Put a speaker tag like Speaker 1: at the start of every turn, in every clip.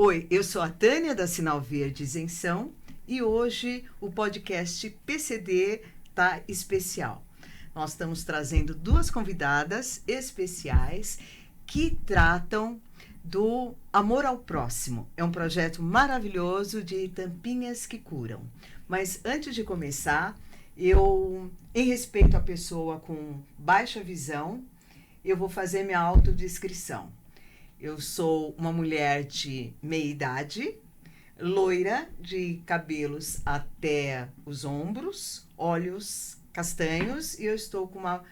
Speaker 1: Oi, eu sou a Tânia da Sinal Verde Isenção e hoje o podcast PCD tá especial. Nós estamos trazendo duas convidadas especiais que tratam do amor ao próximo. É um projeto maravilhoso de tampinhas que curam. Mas antes de começar, em respeito à pessoa com baixa visão, eu vou fazer minha autodescrição. Eu sou uma mulher de meia idade, loira, de cabelos até os ombros, olhos castanhos, e eu estou com uma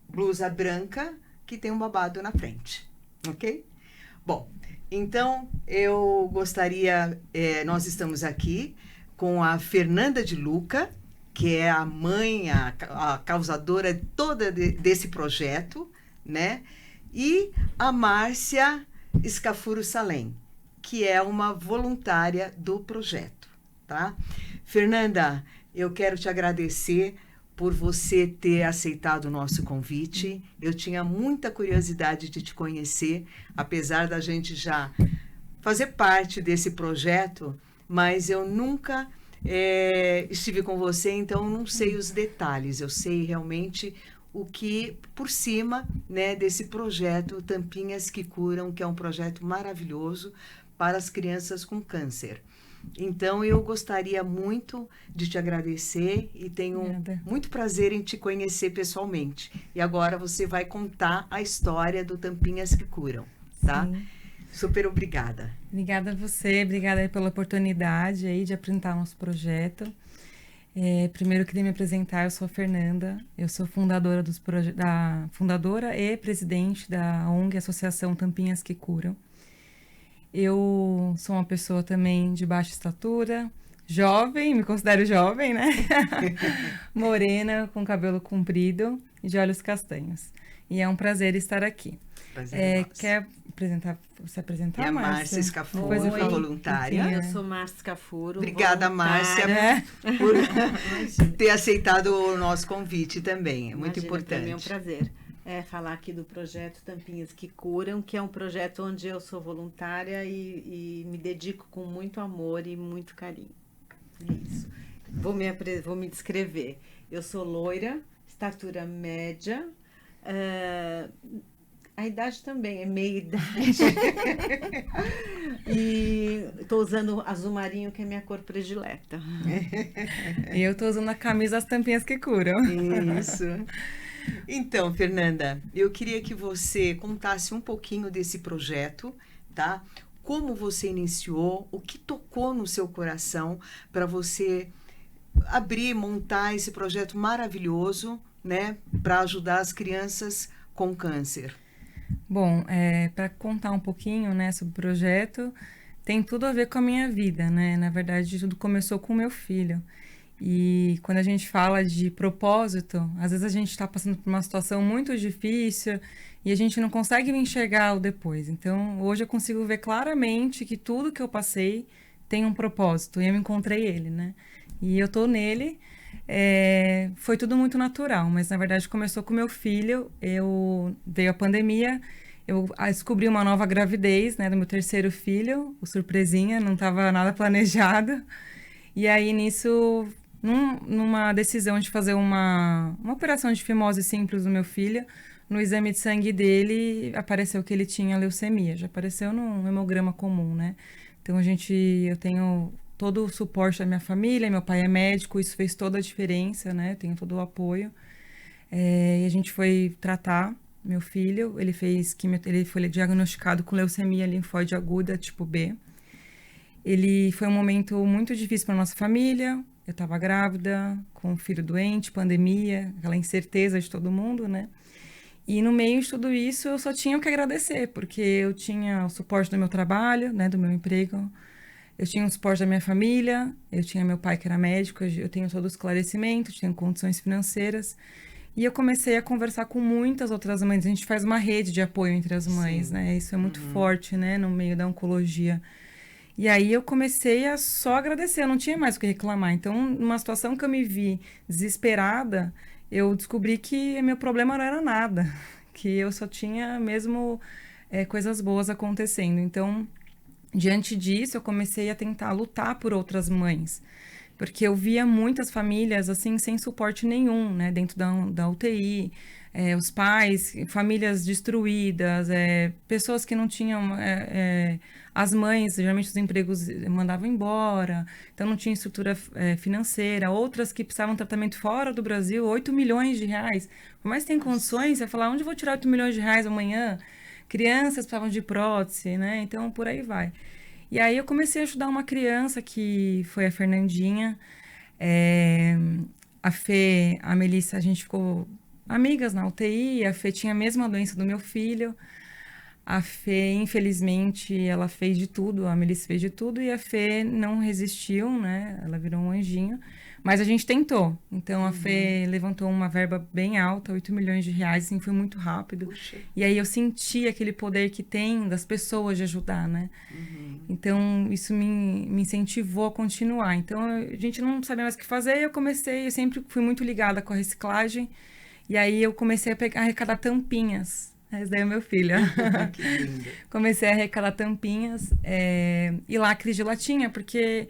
Speaker 1: blusa branca que tem um babado na frente, ok? Bom, então eu gostaria, nós estamos aqui com a Fernanda de Luca, que é a mãe, a causadora toda desse projeto, né? E a Márcia Scafuro Salem, que é uma voluntária do projeto, tá? Fernanda, eu quero te agradecer por você ter aceitado o nosso convite. Eu tinha muita curiosidade de te conhecer, apesar da gente já fazer parte desse projeto, mas eu nunca estive com você, então não sei os detalhes. Eu sei realmente o que, por cima, né, desse projeto Tampinhas que Curam, que é um projeto maravilhoso para as crianças com câncer. Então, eu gostaria muito de te agradecer e tenho muito prazer em te conhecer pessoalmente. E agora você vai contar a história do Tampinhas que Curam, tá?
Speaker 2: Sim.
Speaker 1: Super obrigada.
Speaker 2: Obrigada a você, obrigada aí pela oportunidade aí de apresentar nosso projeto. Primeiro eu queria me apresentar, eu sou a Fernanda, eu sou fundadora fundadora e presidente da ONG Associação Tampinhas que Curam. Eu sou uma pessoa também de baixa estatura, jovem, me considero jovem, né? Morena, com cabelo comprido e de olhos castanhos. E é um prazer estar aqui. Quer se apresentar,
Speaker 1: e a
Speaker 2: Márcia?
Speaker 1: Scafuro, voluntária.
Speaker 3: Eu sou Márcia Scafuro.
Speaker 1: Obrigada, Márcia, por ter aceitado o nosso convite também. É muito importante.
Speaker 3: Também é um prazer falar aqui do projeto Tampinhas que Curam, que é um projeto onde eu sou voluntária e me dedico com muito amor e muito carinho. É isso. Vou me descrever. Eu sou loira, estatura média, a idade também é meia idade. E estou usando azul marinho, que é minha cor predileta.
Speaker 2: E eu estou usando a camisa das Tampinhas que Curam.
Speaker 1: Isso. Então, Fernanda, eu queria que você contasse um pouquinho desse projeto, tá? Como você iniciou, o que tocou no seu coração para você montar esse projeto maravilhoso, né? Para ajudar as crianças com câncer.
Speaker 2: Bom, para contar um pouquinho, né, sobre o projeto, tem tudo a ver com a minha vida, né? Na verdade, tudo começou com o meu filho. E quando a gente fala de propósito, às vezes a gente está passando por uma situação muito difícil e a gente não consegue enxergar o depois. Então, hoje eu consigo ver claramente que tudo que eu passei tem um propósito e eu encontrei ele, né? E eu tô nele. Foi tudo muito natural, mas na verdade começou com meu filho. Veio a pandemia, eu descobri uma nova gravidez, né, do meu terceiro filho, o surpresinha, não estava nada planejado. E aí nisso, numa decisão de fazer uma operação de fimose simples do meu filho, no exame de sangue dele apareceu que ele tinha leucemia, já apareceu no hemograma comum, né? Então eu tenho todo o suporte da minha família, meu pai é médico, isso fez toda a diferença, né? Eu tenho todo o apoio. E a gente foi tratar meu filho, ele foi diagnosticado com leucemia linfóide aguda, tipo B. Foi um momento muito difícil para nossa família, eu estava grávida, com um filho doente, pandemia, aquela incerteza de todo mundo, né? E no meio de tudo isso, eu só tinha o que agradecer, porque eu tinha o suporte do meu trabalho, né, do meu emprego, eu tinha o suporte da minha família, eu tinha meu pai que era médico, eu tenho todo o esclarecimento, tinha condições financeiras. E eu comecei a conversar com muitas outras mães. A gente faz uma rede de apoio entre as mães, Sim. né? Isso é muito forte, né? No meio da oncologia. E aí eu comecei a só agradecer, eu não tinha mais o que reclamar. Então, numa situação que eu me vi desesperada, eu descobri que meu problema não era nada. Que eu só tinha mesmo coisas boas acontecendo. Então, Diante disso, eu comecei a tentar lutar por outras mães, porque eu via muitas famílias, assim, sem suporte nenhum, né, dentro da UTI, os pais, famílias destruídas, pessoas que não tinham... as mães, geralmente os empregos mandavam embora, então não tinha estrutura financeira, outras que precisavam de tratamento fora do Brasil, 8 milhões de reais. Por mais que tenha condições, você vai falar, onde eu vou tirar 8 milhões de reais amanhã? Crianças precisavam de prótese, né? Então, por aí vai. E aí eu comecei a ajudar uma criança que foi a Fernandinha. A Fê, a Melissa, a gente ficou amigas na UTI. A Fê tinha a mesma doença do meu filho. A Fê, infelizmente, ela fez de tudo, a Melissa fez de tudo e a Fê não resistiu, né? Ela virou um anjinho. Mas a gente tentou. Então, a Fê levantou uma verba bem alta, 8 milhões de reais, assim, foi muito rápido.
Speaker 1: Puxa.
Speaker 2: E aí eu senti aquele poder que tem das pessoas de ajudar, né? Então, isso me incentivou a continuar. Então, a gente não sabia mais o que fazer e eu sempre fui muito ligada com a reciclagem. E aí eu comecei a arrecadar tampinhas. Esse daí é o meu filho.
Speaker 1: Que lindo.
Speaker 2: Comecei a arrecadar tampinhas e lacres de latinha, porque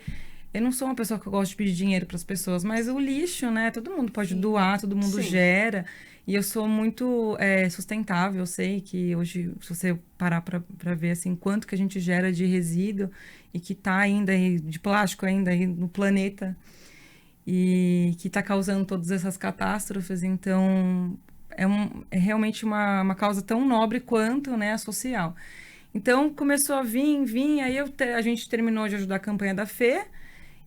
Speaker 2: eu não sou uma pessoa que eu gosto de pedir dinheiro para as pessoas, mas o lixo, né? Todo mundo pode doar, todo mundo gera. E eu sou muito sustentável, eu sei que hoje, se você parar para ver assim, quanto que a gente gera de resíduo e que está ainda aí, de plástico ainda aí no planeta e que está causando todas essas catástrofes, então é realmente uma causa tão nobre quanto, né, a social. Então começou a vir, aí a gente terminou de ajudar a campanha da Fê,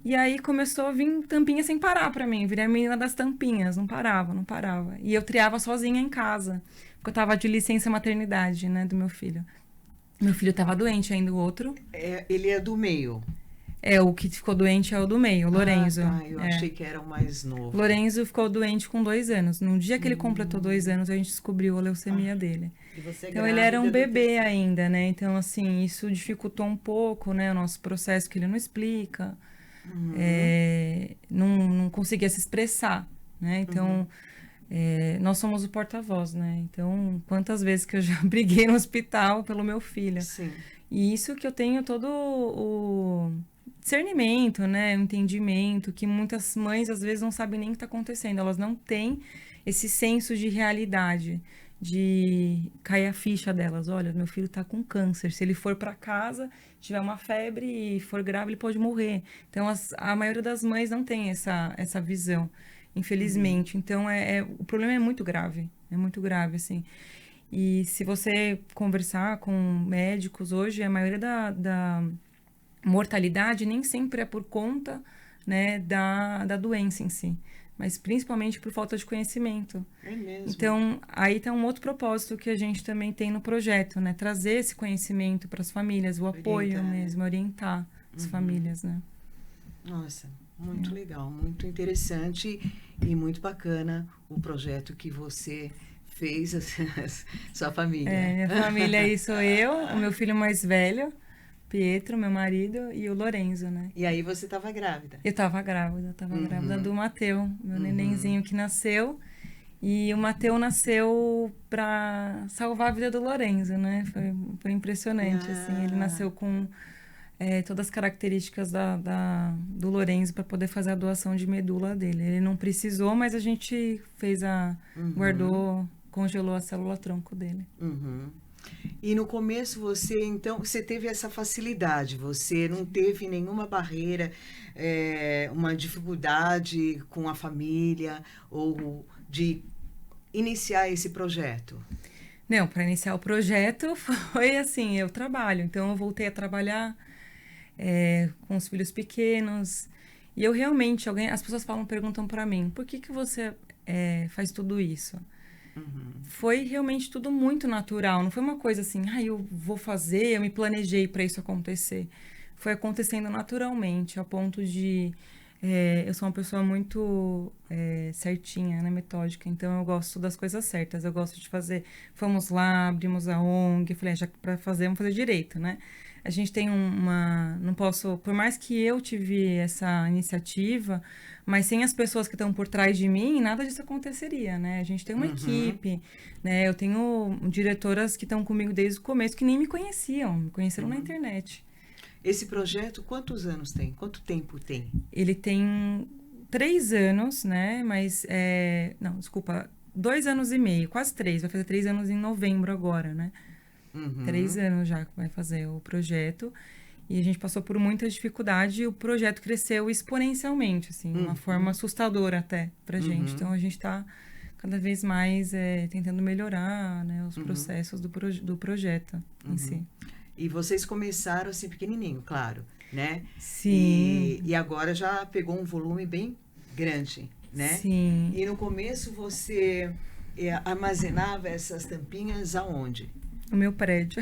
Speaker 2: e aí começou a vir tampinha sem parar pra mim. Virei a menina das tampinhas, não parava. E eu triava sozinha em casa, porque eu tava de licença maternidade, né, do meu filho. Meu filho tava doente ainda, o outro.
Speaker 1: Ele é do meio.
Speaker 2: O que ficou doente é o do meio, o Lorenzo.
Speaker 1: Eu achei que era o mais novo.
Speaker 2: Lorenzo ficou doente com 2 anos. No dia que ele completou 2 anos, a gente descobriu a leucemia dele.
Speaker 3: E você
Speaker 2: Então, ele era um bebê ainda, né? Então, assim, isso dificultou um pouco, né? O nosso processo, que ele não explica. Não conseguia se expressar, né? Então, nós somos o porta-voz, né? Então, quantas vezes que eu já briguei no hospital pelo meu filho.
Speaker 1: Sim.
Speaker 2: E isso que eu tenho todo o discernimento, né? O entendimento, que muitas mães, às vezes, não sabem nem o que está acontecendo. Elas não têm esse senso de realidade, de cair a ficha delas. Olha, meu filho está com câncer. Se ele for para casa, tiver uma febre e for grave, ele pode morrer. Então, a maioria das mães não tem essa visão, infelizmente. Então, o problema é muito grave, assim. E se você conversar com médicos hoje, a maioria da mortalidade nem sempre é por conta, né, da doença em si, mas principalmente por falta de conhecimento.
Speaker 1: É mesmo.
Speaker 2: Então, aí está um outro propósito que a gente também tem no projeto, né? Trazer esse conhecimento para as famílias, o apoio mesmo, orientar as famílias, né?
Speaker 1: Nossa, muito legal, muito interessante e muito bacana o projeto que você fez, sua família.
Speaker 2: Minha família aí sou eu, o meu filho mais velho, Pietro, meu marido, e o Lorenzo, né?
Speaker 1: E aí você estava grávida?
Speaker 2: Eu estava grávida, grávida do Mateu, meu nenenzinho que nasceu. E o Mateu nasceu para salvar a vida do Lorenzo, né? Foi impressionante, assim. Ele nasceu com todas as características do Lorenzo para poder fazer a doação de medula dele. Ele não precisou, mas a gente fez guardou, congelou a célula-tronco dele.
Speaker 1: E no começo você teve essa facilidade, você não teve nenhuma barreira, uma dificuldade com a família ou de iniciar esse projeto?
Speaker 2: Não, para iniciar o projeto foi assim, eu trabalho, então eu voltei a trabalhar com os filhos pequenos e eu realmente, as pessoas perguntam para mim, por que você faz tudo isso? Foi realmente tudo muito natural, não foi uma coisa assim, eu vou fazer, eu me planejei para isso acontecer. Foi acontecendo naturalmente, a ponto de... eu sou uma pessoa muito certinha, né, metódica, então eu gosto das coisas certas, eu gosto de fazer... Fomos lá, abrimos a ONG, falei, já para fazer, vamos fazer direito, né? A gente tem não posso... Por mais que eu tive essa iniciativa... Mas sem as pessoas que estão por trás de mim, nada disso aconteceria, né? A gente tem uma equipe, né? Eu tenho diretoras que estão comigo desde o começo, que nem me conheciam, me conheceram na internet.
Speaker 1: Esse projeto, quantos anos tem? Quanto tempo tem?
Speaker 2: Ele tem 3 anos, né? Mas, não, desculpa, 2 anos e meio, quase 3. Vai fazer 3 anos em novembro agora, né? 3 anos já que vai fazer o projeto. E a gente passou por muita dificuldade e o projeto cresceu exponencialmente, assim, de uma forma assustadora até pra gente. Então, a gente tá cada vez mais tentando melhorar, né, os processos do projeto em si.
Speaker 1: E vocês começaram assim pequenininho, claro, né?
Speaker 2: Sim.
Speaker 1: E agora já pegou um volume bem grande, né?
Speaker 2: Sim.
Speaker 1: E no começo você armazenava essas tampinhas aonde?
Speaker 2: No meu prédio.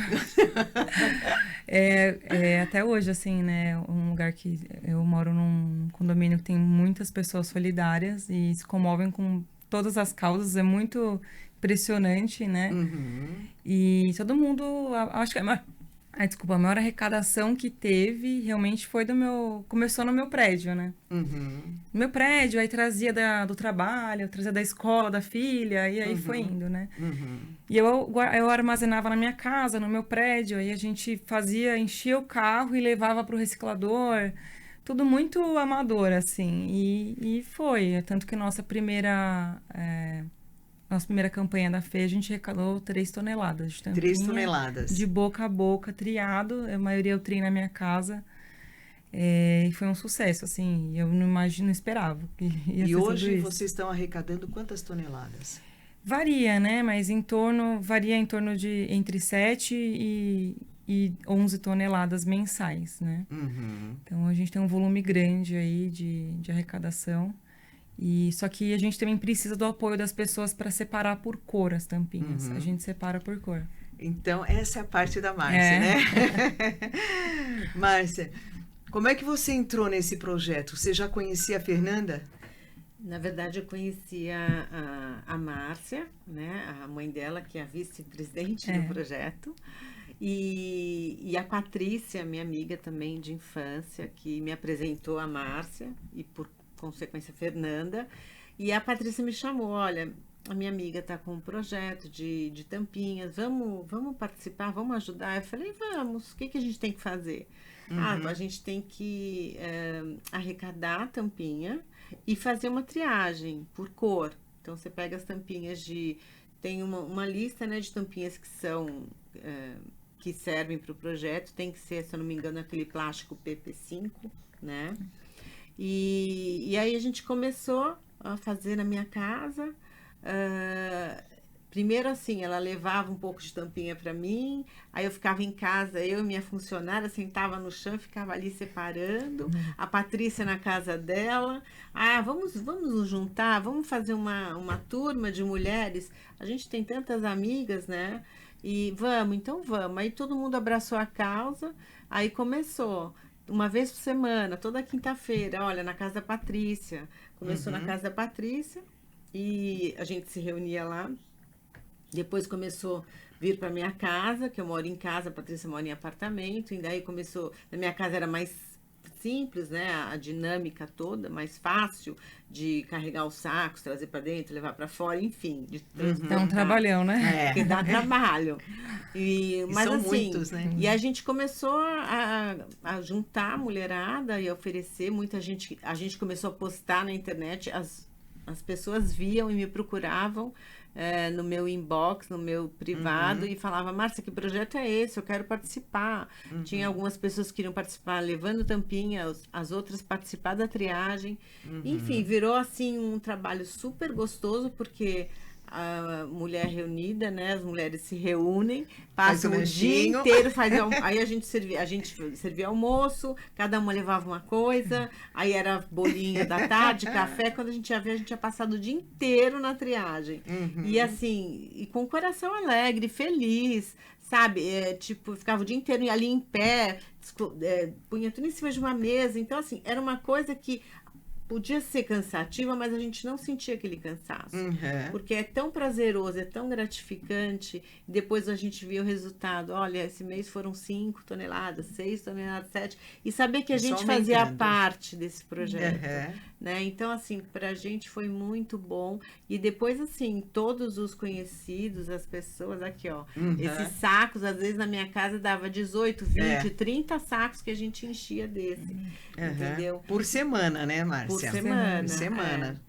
Speaker 2: Até hoje, assim, né? Um lugar que eu moro num condomínio que tem muitas pessoas solidárias e se comovem com todas as causas. É muito impressionante, né? E todo mundo, acho que a maior arrecadação que teve realmente foi começou no meu prédio, né? No meu prédio, aí trazia do trabalho, trazia da escola, da filha, e aí foi indo, né? E eu armazenava na minha casa, no meu prédio, aí a gente enchia o carro e levava para o reciclador, tudo muito amador, assim, e foi. Tanto que nossa primeira campanha da FEA, a gente arrecadou 3 toneladas de tampinha.
Speaker 1: 3 toneladas.
Speaker 2: De boca a boca, triado. A maioria eu triei na minha casa. E foi um sucesso, assim. Eu não esperava que ia
Speaker 1: E
Speaker 2: ser
Speaker 1: hoje
Speaker 2: tudo isso.
Speaker 1: vocês estão arrecadando quantas toneladas?
Speaker 2: Varia, né? Mas varia em torno de entre 7 e 11 toneladas mensais, né? Então, a gente tem um volume grande aí de arrecadação. Só que a gente também precisa do apoio das pessoas para separar por cor as tampinhas. A gente separa por cor.
Speaker 1: Então, essa é a parte da Márcia, né? Márcia, como é que você entrou nesse projeto? Você já conhecia a Fernanda?
Speaker 3: Na verdade, eu conhecia a Márcia, né? A mãe dela, que é a vice-presidente do projeto. E a Patrícia, minha amiga também de infância, que me apresentou a Márcia e por consequência Fernanda, e a Patrícia me chamou, olha, a minha amiga está com um projeto de tampinhas, vamos participar, vamos ajudar? Eu falei, vamos, o que a gente tem que fazer? A gente tem que arrecadar a tampinha e fazer uma triagem por cor. Então, você pega as tampinhas tem uma lista, né, de tampinhas que são... que servem para o projeto, tem que ser, se eu não me engano, aquele plástico PP5, né? E aí a gente começou a fazer na minha casa. Primeiro assim, ela levava um pouco de tampinha para mim, aí eu ficava em casa, eu e minha funcionária sentava no chão, ficava ali separando, a Patrícia na casa dela. Vamos nos juntar, vamos fazer uma turma de mulheres, a gente tem tantas amigas, né? E então vamos. Aí todo mundo abraçou a causa, aí começou. Uma vez por semana, toda quinta-feira, olha, na casa da Patrícia. Começou na casa da Patrícia e a gente se reunia lá. Depois começou a vir para minha casa, que eu moro em casa, a Patrícia mora em apartamento. E daí começou, na minha casa era mais simples, né? A dinâmica toda, mais fácil de carregar os sacos, trazer para dentro, levar para fora, enfim.
Speaker 2: É um trabalhão, né?
Speaker 3: Porque dá trabalho. Mas
Speaker 1: são
Speaker 3: assim,
Speaker 1: muitos, né?
Speaker 3: E a gente começou a juntar a mulherada e oferecer. Muita gente, a gente começou a postar na internet, as pessoas viam e me procuravam no meu inbox, no meu privado, e falava, Márcia, que projeto é esse? Eu quero participar. Tinha algumas pessoas que queriam participar levando tampinha, as outras participar da triagem. Enfim, virou assim um trabalho super gostoso, porque a mulher reunida, né? As mulheres se reúnem, passam o dia inteiro, aí a gente servia almoço, cada uma levava uma coisa, aí era bolinho da tarde, café. Quando a gente ia ver, a gente tinha passado o dia inteiro na triagem. E assim, e com o coração alegre, feliz, sabe? Ficava o dia inteiro ali em pé, punha tudo em cima de uma mesa. Então, assim, era uma coisa que podia ser cansativa, mas a gente não sentia aquele cansaço.
Speaker 1: Uhum.
Speaker 3: Porque é tão prazeroso, é tão gratificante. Depois a gente via o resultado. Olha, esse mês foram 5 toneladas, 6 toneladas, 7. E saber que a gente fazia parte desse projeto. Né? Então, assim, pra gente foi muito bom. E depois, assim, todos os conhecidos, as pessoas, aqui, ó. Esses sacos, às vezes na minha casa dava 18, 20, 30 sacos que a gente enchia desse. Entendeu?
Speaker 1: Por semana, né, Márcia?
Speaker 3: Por semana.
Speaker 1: Por semana.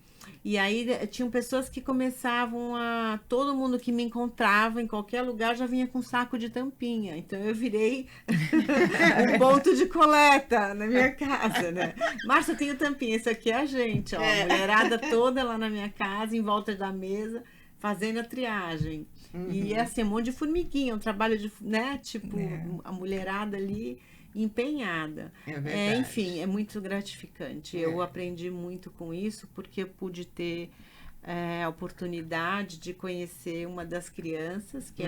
Speaker 3: E aí tinham pessoas que começavam a... Todo mundo que me encontrava em qualquer lugar já vinha com saco de tampinha. Então eu virei um ponto de coleta na minha casa, né? Márcia, eu tenho tampinha. Isso aqui é a gente, ó. A mulherada toda lá na minha casa, em volta da mesa, fazendo a triagem. E é assim, um monte de formiguinha, um trabalho de... né? Tipo, a mulherada ali... empenhada. Enfim, é muito gratificante. Eu aprendi muito com isso, porque eu pude ter a oportunidade de conhecer uma das crianças, que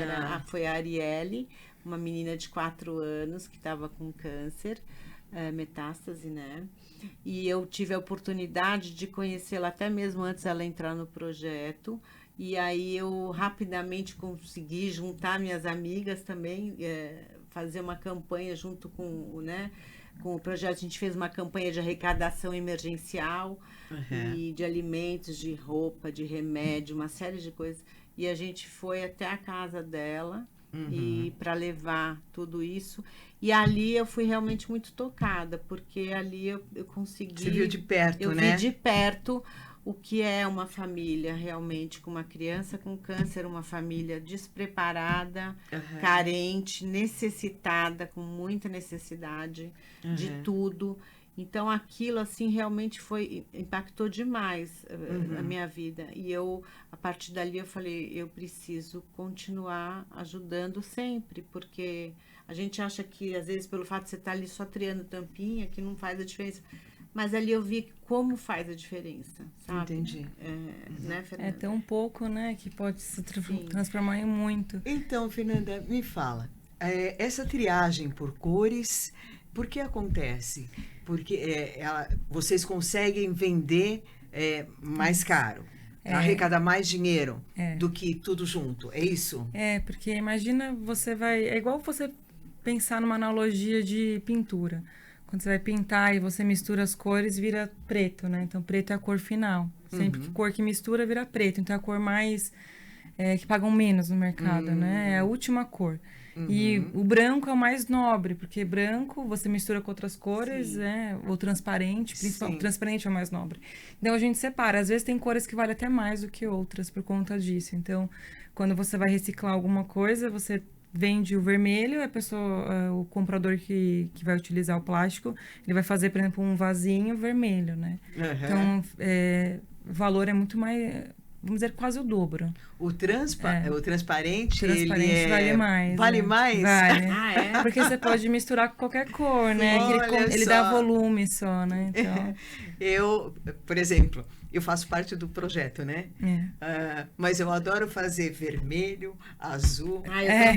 Speaker 3: foi a Arielle, uma menina de 4 anos que estava com câncer, metástase, né? E eu tive a oportunidade de conhecê-la até mesmo antes dela entrar no projeto. E aí eu rapidamente consegui juntar minhas amigas também, fazer uma campanha junto com o projeto. A gente fez uma campanha de arrecadação emergencial e de alimentos, de roupa, de remédio, uma série de coisas. E a gente foi até a casa dela e para levar tudo isso. E ali eu fui realmente muito tocada, porque ali eu consegui...
Speaker 1: Você viu de perto, né?
Speaker 3: Eu vi de perto o que é uma família realmente com uma criança com câncer, uma família despreparada, carente, necessitada, com muita necessidade de tudo. Então aquilo assim realmente impactou demais a minha vida. E eu, a partir dali, eu falei, eu preciso continuar ajudando sempre, porque a gente acha que às vezes pelo fato de você estar ali só triando tampinha, que não faz a diferença. Mas ali eu vi como faz a diferença, sabe?
Speaker 1: Entendi.
Speaker 3: Né, Fernanda?
Speaker 2: É tão pouco, né, que pode se transformar em muito.
Speaker 1: Então, Fernanda, me fala. Essa triagem por cores, por que acontece? Porque vocês conseguem vender mais caro, arrecadar mais dinheiro do que tudo junto, é isso?
Speaker 2: Porque imagina, é igual você pensar numa analogia de pintura. Quando você vai pintar e você mistura as cores, vira preto, né? Então, preto é a cor final. Sempre que cor que mistura, vira preto. Então, é a cor mais... que pagam menos no mercado, né? É a última cor. E o branco é o mais nobre, porque branco você mistura com outras cores, ou transparente, principalmente transparente é o mais nobre. Então, a gente separa. Às vezes, tem cores que valem até mais do que outras por conta disso. Então, quando você vai reciclar alguma coisa, você... vende o vermelho, o comprador que vai utilizar o plástico, ele vai fazer, por exemplo, um vasinho vermelho, né? Então, o valor é muito mais, vamos dizer, quase o dobro.
Speaker 1: O transparente,
Speaker 2: ele
Speaker 1: vale
Speaker 2: mais.
Speaker 1: Vale mais?
Speaker 2: Vale. Porque você pode misturar com qualquer cor, né? Ele dá volume só, né? Então...
Speaker 1: Eu, por exemplo, eu faço parte do projeto, né? Mas eu adoro fazer vermelho, azul,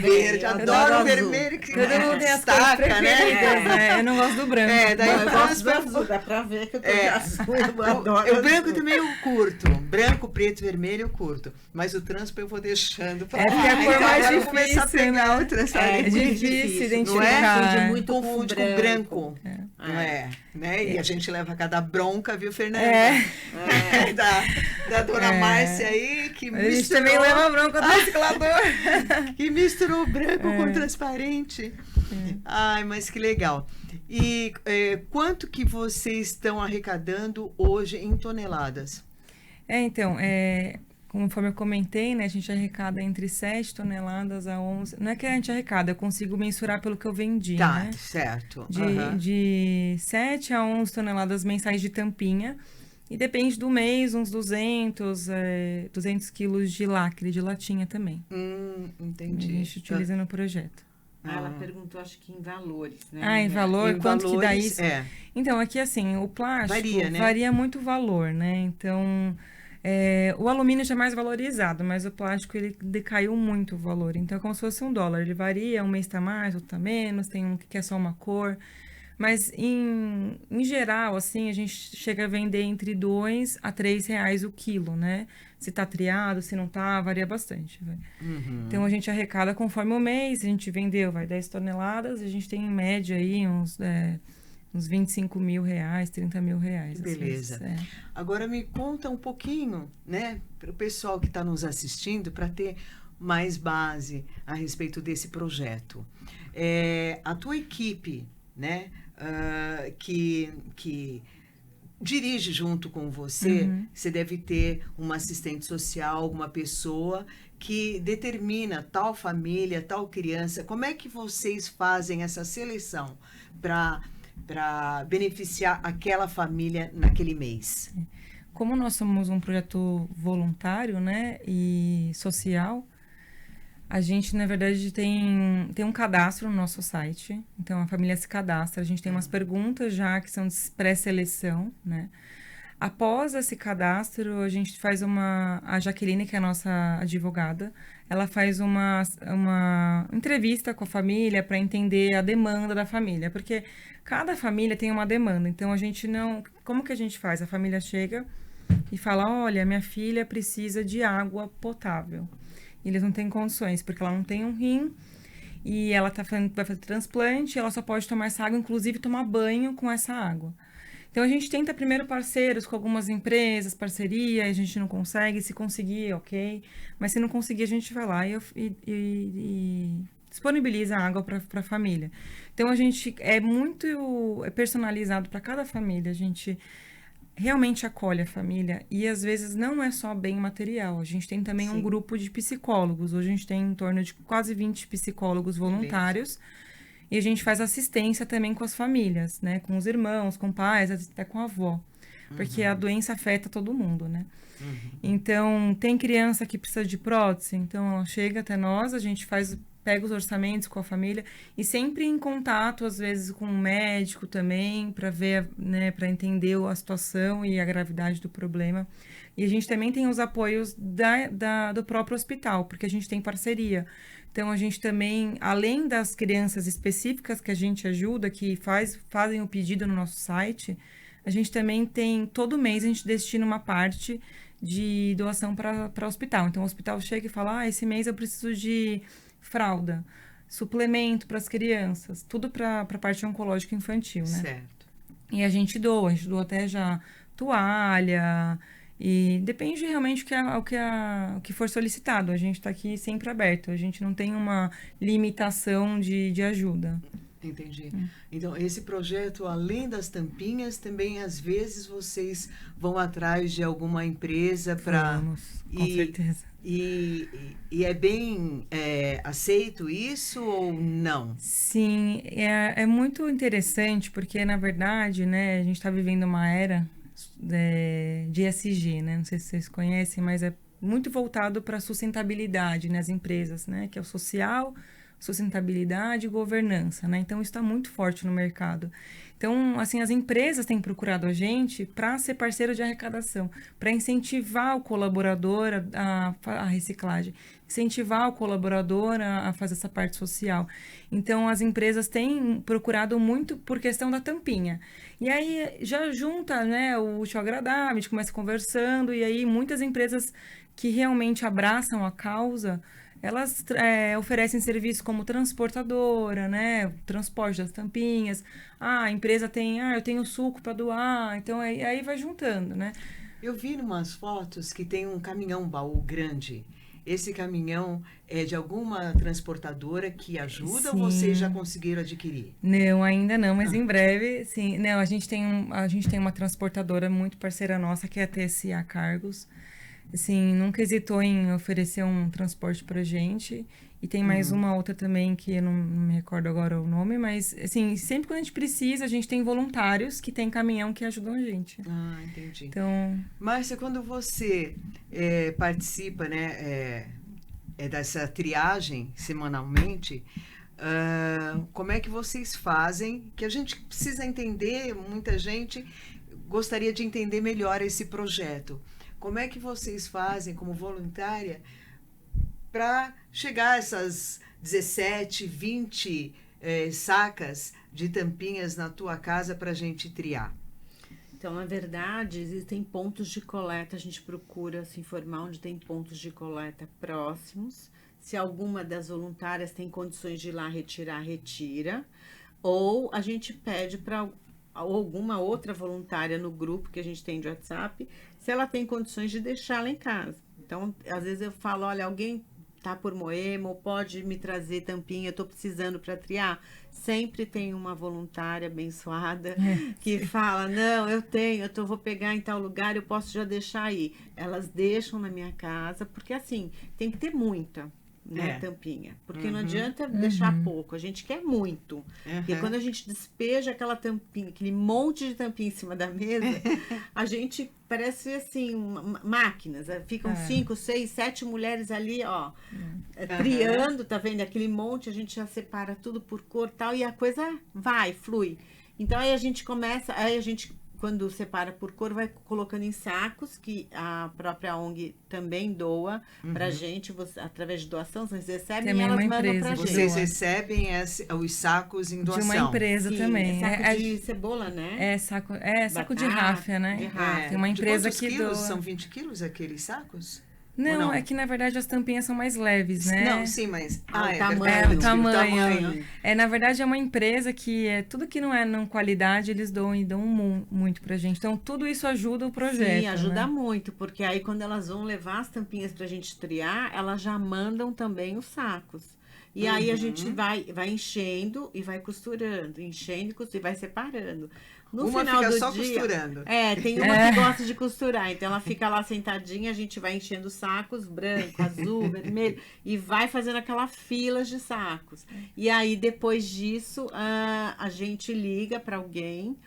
Speaker 1: verde. Adoro o vermelho que destaca, né?
Speaker 2: Eu não gosto do branco.
Speaker 3: Daí eu gosto do azul, dá pra ver que eu tô de azul. Eu adoro
Speaker 1: o branco também eu curto. Branco, preto, vermelho eu curto. Mas o transpa eu vou deixando pra lá.
Speaker 2: Porque a cor mais difícil,
Speaker 1: começar a pegar o transparente.
Speaker 2: É difícil identificar.
Speaker 1: Não é?
Speaker 3: Muito
Speaker 1: Confunde com branco. Não é? Né? E a gente leva cada bronca, viu, Fernanda? Da dona Márcia aí, que misturou...
Speaker 2: A gente também leva bronca do reciclador.
Speaker 1: Que misturou branco com transparente. Ai, mas que legal. E quanto que vocês estão arrecadando hoje em toneladas?
Speaker 2: Então, conforme eu comentei, né, a gente arrecada entre 7 toneladas a 11. Não é que a gente arrecada, eu consigo mensurar pelo que eu vendi, né?
Speaker 1: Certo.
Speaker 2: De 7 a 11 toneladas mensais de tampinha. E depende do mês, uns 200 quilos de lacre, de latinha também.
Speaker 1: Entendi.
Speaker 2: A gente utiliza no projeto.
Speaker 3: Ela perguntou, acho que em valores, né?
Speaker 2: Em valor? Quanto que dá isso?
Speaker 1: É.
Speaker 2: Então, aqui assim, o plástico
Speaker 1: varia, né?
Speaker 2: Varia muito o valor, né? Então, o alumínio já é mais valorizado, mas o plástico, ele decaiu muito o valor. Então, é como se fosse $1. Ele varia, um mês tá mais, outro tá menos, tem um que é só uma cor. Mas, em geral, assim, a gente chega a vender entre R$ 2 a R$ 3 o quilo, né? Se tá triado, se não tá, varia bastante. Então, a gente arrecada conforme o mês. A gente vendeu, 10 toneladas. A gente tem, em média, aí, uns R$ 25 mil, R$ 30 mil.
Speaker 1: Beleza. Agora, me conta um pouquinho, né? Para o pessoal que está nos assistindo, para ter mais base a respeito desse projeto. A tua equipe, né? Que dirige junto com você, você deve ter uma assistente social, alguma pessoa que determina tal família, tal criança. Como é que vocês fazem essa seleção para beneficiar aquela família naquele mês?
Speaker 2: Como nós somos um projeto voluntário, né, e social, a gente, na verdade, tem um cadastro no nosso site. Então, a família se cadastra. A gente tem umas perguntas já que são de pré-seleção, né? Após esse cadastro, a gente faz a Jaqueline, que é a nossa advogada, ela faz uma entrevista com a família para entender a demanda da família. Porque cada família tem uma demanda. Então, a gente não... Como que a gente faz? A família chega e fala, olha, minha filha precisa de água potável. Eles não têm condições, porque ela não tem um rim e ela vai fazer transplante, ela só pode tomar essa água, inclusive tomar banho com essa água. Então, a gente tenta primeiro parceiros com algumas empresas, parceria, a gente não consegue. Se conseguir, ok. Mas se não conseguir, a gente vai lá e disponibiliza a água para a família. Então, a gente é personalizado para cada família. A gente realmente acolhe a família e às vezes não é só bem material. A gente tem também um grupo de psicólogos. Hoje a gente tem em torno de quase 20 psicólogos voluntários e a gente faz assistência também com as famílias, né? Com os irmãos, com pais, até com a avó. Porque a doença afeta todo mundo, né? Então, tem criança que precisa de prótese, então ela chega até nós, a gente pega os orçamentos com a família e sempre em contato, às vezes, com o médico também, para ver, né, para entender a situação e a gravidade do problema. E a gente também tem os apoios do próprio hospital, porque a gente tem parceria. Então, a gente também, além das crianças específicas que a gente ajuda, que fazem o pedido no nosso site, a gente também tem, todo mês, a gente destina uma parte de doação para o hospital. Então, o hospital chega e fala, esse mês eu preciso de fralda, suplemento para as crianças, tudo para a parte oncológica infantil, né?
Speaker 1: Certo.
Speaker 2: E a gente doa até já toalha, e depende realmente o que for solicitado. A gente está aqui sempre aberto, a gente não tem uma limitação de ajuda.
Speaker 1: Entendi. Então, esse projeto, além das tampinhas, também às vezes vocês vão atrás de alguma empresa para...
Speaker 2: Vamos, com certeza.
Speaker 1: E é bem aceito isso ou não?
Speaker 2: Sim, é muito interessante porque, na verdade, né, a gente está vivendo uma era de ESG, né? Não sei se vocês conhecem, mas é muito voltado para a sustentabilidade nas empresas, né? Que é o social, sustentabilidade e governança, né? Então, isso está muito forte no mercado. Então, assim, as empresas têm procurado a gente para ser parceiro de arrecadação, para incentivar o colaborador a reciclagem, incentivar o colaborador a fazer essa parte social. Então, as empresas têm procurado muito por questão da tampinha. E aí, já junta, né, o útil ao agradável, a gente começa conversando, e aí muitas empresas que realmente abraçam a causa, elas oferecem serviço como transportadora, né? O transporte das tampinhas. A empresa tem, eu tenho suco para doar. Então, aí vai juntando, né?
Speaker 1: Eu vi umas fotos que tem um caminhão-baú grande. Esse caminhão é de alguma transportadora que ajuda. Sim. Ou vocês já conseguiram adquirir?
Speaker 2: Não, ainda não, mas em breve, sim. Não, a gente tem uma transportadora muito parceira nossa, que é a TSA Cargos. Assim, nunca hesitou em oferecer um transporte pra gente. E tem mais uma outra também, que eu não me recordo agora o nome, mas, assim, sempre que a gente precisa, a gente tem voluntários que tem caminhão que ajudam a gente.
Speaker 1: Ah, entendi.
Speaker 2: Então...
Speaker 1: Márcia, quando você participa, né, dessa triagem semanalmente, como é que vocês fazem? Que a gente precisa entender, muita gente gostaria de entender melhor esse projeto. Como é que vocês fazem como voluntária para chegar a essas 17, 20 sacas de tampinhas na tua casa para a gente triar?
Speaker 3: Então, na verdade, existem pontos de coleta. A gente procura se informar onde tem pontos de coleta próximos. Se alguma das voluntárias tem condições de ir lá retirar, retira. Ou a gente pede para alguma outra voluntária no grupo que a gente tem de WhatsApp, se ela tem condições de deixar lá em casa. Então, às vezes eu falo, olha, alguém tá por Moema, ou pode me trazer tampinha, eu tô precisando para triar. Sempre tem uma voluntária abençoada que fala, não, eu tenho, vou pegar em tal lugar, eu posso já deixar aí. Elas deixam na minha casa, porque assim, tem que ter muita, né, tampinha. Porque não adianta deixar pouco, a gente quer muito. E quando a gente despeja aquela tampinha, aquele monte de tampinha em cima da mesa, a gente parece assim, máquinas. Ficam 5, 6, 7 mulheres ali, ó, triando, tá vendo? Aquele monte, a gente já separa tudo por cor e tal, e a coisa vai, flui. Então aí a gente começa, quando separa por cor, vai colocando em sacos, que a própria ONG também doa pra gente, através de doação, vocês recebem e elas mandam pra gente.
Speaker 1: Vocês recebem os sacos em doação?
Speaker 2: De uma empresa também.
Speaker 3: É saco de cebola, né?
Speaker 2: Saco de ráfia, né? Tem uma empresa que doa.
Speaker 1: São 20 quilos aqueles sacos?
Speaker 2: Não, é que na verdade as tampinhas são mais leves, né?
Speaker 1: Não, sim, mas...
Speaker 2: o tamanho. Na verdade é uma empresa que tudo que não é qualidade, eles doam e dão muito pra gente. Então tudo isso ajuda o projeto.
Speaker 3: Sim, ajuda muito, porque aí quando elas vão levar as tampinhas pra gente triar, elas já mandam também os sacos. E aí a gente vai enchendo e vai costurando, e vai separando. No
Speaker 1: uma
Speaker 3: final
Speaker 1: fica
Speaker 3: do
Speaker 1: só
Speaker 3: dia,
Speaker 1: costurando.
Speaker 3: Tem uma que gosta de costurar, então ela fica lá sentadinha, a gente vai enchendo os sacos, branco, azul, vermelho, e vai fazendo aquela fila de sacos. E aí, depois disso, a gente liga para alguém,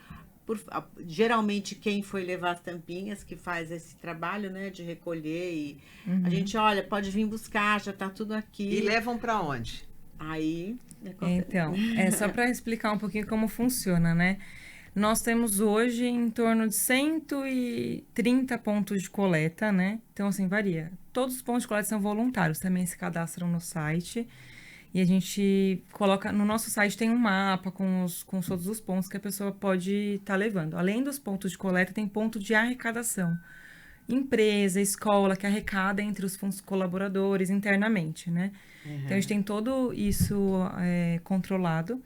Speaker 3: geralmente quem foi levar as tampinhas, que faz esse trabalho, né, de recolher, e a gente, olha, pode vir buscar, já tá tudo aqui.
Speaker 1: E levam para onde?
Speaker 3: Aí...
Speaker 2: Então, só para explicar um pouquinho como funciona, né? Nós temos hoje em torno de 130 pontos de coleta, né? Então, assim, varia. Todos os pontos de coleta são voluntários, também se cadastram no site. E a gente coloca... No nosso site tem um mapa com todos os pontos que a pessoa pode estar levando. Além dos pontos de coleta, tem ponto de arrecadação. Empresa, escola, que arrecada entre os colaboradores internamente, né? Então, a gente tem todo isso controlado.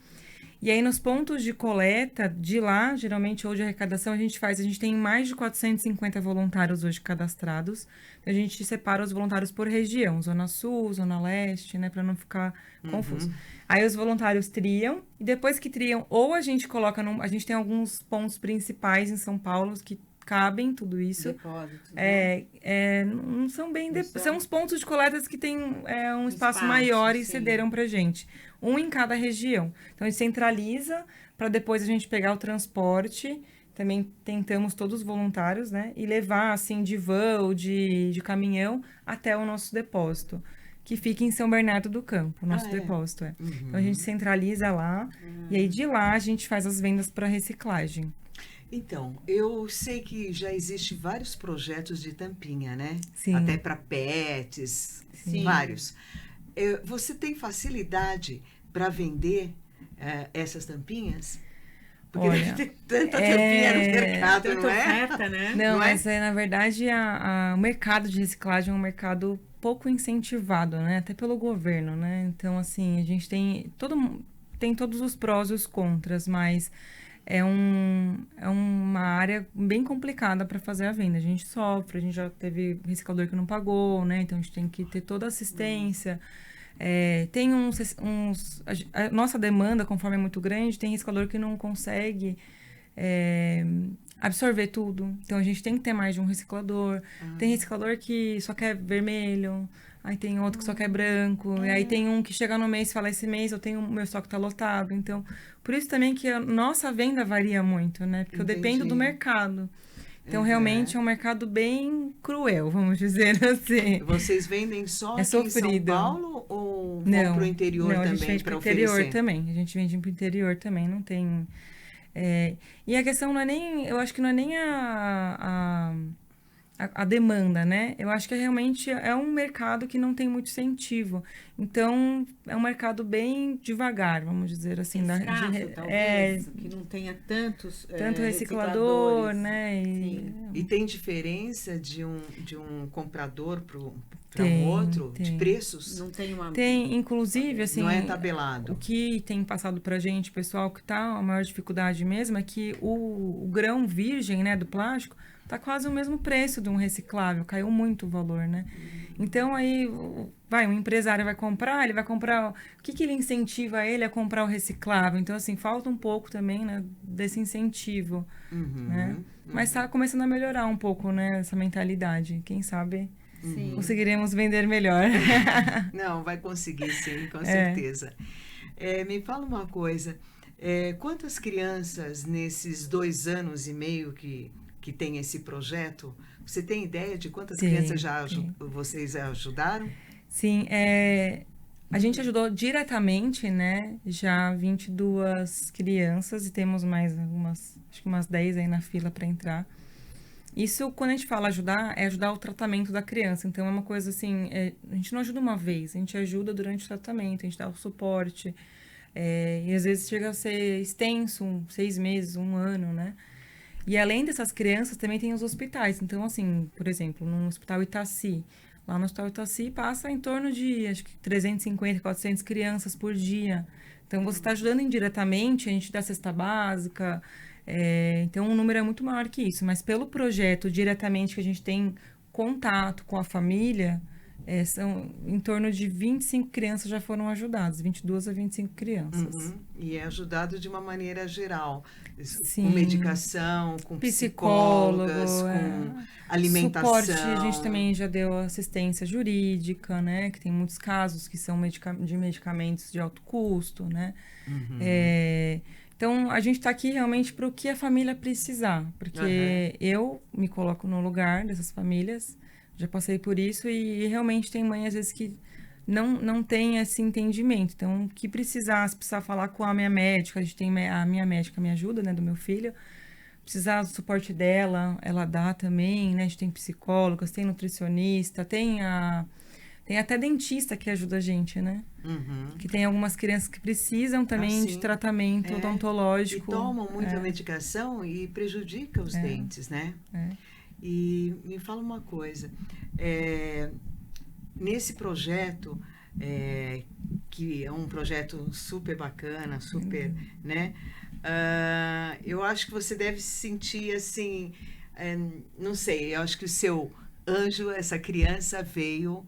Speaker 2: E aí, nos pontos de coleta, de lá, geralmente, ou de arrecadação, a gente tem mais de 450 voluntários hoje cadastrados. A gente separa os voluntários por região, Zona Sul, Zona Leste, né, para não ficar confuso. Aí, os voluntários triam, e depois que triam, ou a gente coloca, a gente tem alguns pontos principais em São Paulo que cabem tudo isso.
Speaker 3: Depósitos, né?
Speaker 2: Não são bem... São os pontos de coletas que têm um espaço maior e cederam pra gente. Um em cada região. Então, a gente centraliza para depois a gente pegar o transporte. Também tentamos todos os voluntários, né? E levar, assim, de van ou de caminhão até o nosso depósito. Que fica em São Bernardo do Campo, o nosso depósito. Então, a gente centraliza lá. E aí, de lá, a gente faz as vendas para reciclagem.
Speaker 1: Então, eu sei que já existem vários projetos de tampinha, né?
Speaker 2: Sim.
Speaker 1: Até para pets, vários. Você tem facilidade para vender essas tampinhas? Porque deve ter tanta tampinha no mercado, não é?
Speaker 3: Oferta, né?
Speaker 2: Não, mas na verdade o mercado de reciclagem é um mercado pouco incentivado, né? Até pelo governo, né? Então, assim, a gente tem todos os prós e os contras, mas é uma área bem complicada para fazer a venda. A gente sofre, a gente já teve reciclador que não pagou, né? Então, a gente tem que ter toda a assistência. Tem a nossa demanda, conforme é muito grande, tem reciclador que não consegue absorver tudo. Então, a gente tem que ter mais de um reciclador. Tem reciclador que só quer vermelho. Aí tem outro que só quer branco. E aí tem um que chega no mês e fala, esse mês meu estoque tá lotado. Então, por isso também que a nossa venda varia muito, né? Porque eu dependo do mercado. Então, realmente é um mercado bem cruel, vamos dizer assim.
Speaker 1: Vocês vendem só aqui em São Paulo ou vão pro interior também?
Speaker 2: Não, a gente vende pro interior também. A gente vende pro interior também, não tem... E a questão não é nem... Eu acho que não é nem a demanda, né? Eu acho que realmente é um mercado que não tem muito incentivo. Então, é um mercado bem devagar, vamos dizer assim.
Speaker 3: Escasso, talvez, que não tenha tantos
Speaker 2: tanto reciclador,
Speaker 3: recicladores.
Speaker 2: né?
Speaker 1: E tem diferença de um comprador para um
Speaker 2: Tem,
Speaker 1: outro, de
Speaker 2: tem.
Speaker 1: preços?
Speaker 3: Não tem uma...
Speaker 2: Tem, inclusive, assim,
Speaker 1: Não é tabelado.
Speaker 2: o que tem passado pra gente, pessoal, que tá a maior dificuldade mesmo é que o grão virgem, né, do plástico, tá quase o mesmo preço de um reciclável, caiu muito o valor, né? Então, aí, um empresário vai comprar, ele vai comprar... O que ele incentiva ele a comprar o reciclável? Então, assim, falta um pouco também, né, desse incentivo, né? Mas tá começando a melhorar um pouco, né, essa mentalidade. Quem sabe...
Speaker 3: Sim.
Speaker 2: Conseguiremos vender melhor.
Speaker 1: Não, vai conseguir sim, com certeza. Me fala uma coisa, quantas crianças nesses 2 anos e meio que tem esse projeto, você tem ideia de quantas crianças vocês ajudaram?
Speaker 2: Sim, a gente ajudou diretamente, né, já 22 crianças e temos mais acho que umas 10 aí na fila para entrar. Isso, quando a gente fala ajudar, é ajudar o tratamento da criança. Então, é uma coisa assim, a gente não ajuda uma vez, a gente ajuda durante o tratamento, a gente dá o suporte. E às vezes chega a ser extenso, 6 meses, 1 ano, né? E além dessas crianças, também tem os hospitais. Então, assim, por exemplo, no Hospital Itaci, lá no Hospital Itaci passa em torno de, acho que 350, 400 crianças por dia. Então, você está ajudando indiretamente, a gente dá cesta básica, então, o número é muito maior que isso. Mas pelo projeto, diretamente, que a gente tem contato com a família, são em torno de 25 crianças já foram ajudadas, 22 a 25 crianças.
Speaker 1: E é ajudado de uma maneira geral,
Speaker 2: Sim.
Speaker 1: com medicação, com psicólogas, com alimentação.
Speaker 2: Suporte, a gente também já deu assistência jurídica, né? Que tem muitos casos que são de medicamentos de alto custo, né? Então, a gente está aqui realmente para o que a família precisar, porque eu me coloco no lugar dessas famílias, já passei por isso e realmente tem mãe, às vezes, que não tem esse entendimento. Então, o que precisar, se precisar falar com a minha médica, a gente tem a minha médica me ajuda, né, do meu filho, precisar do suporte dela, ela dá também, né, a gente tem psicólogas, tem nutricionista, tem até dentista que ajuda a gente, né? Que tem algumas crianças que precisam também de tratamento odontológico.
Speaker 1: E tomam muita medicação e prejudica os dentes, né? E me fala uma coisa, nesse projeto, que é um projeto super bacana, super, né? Eu acho que você deve se sentir assim, não sei, eu acho que o seu anjo, essa criança veio,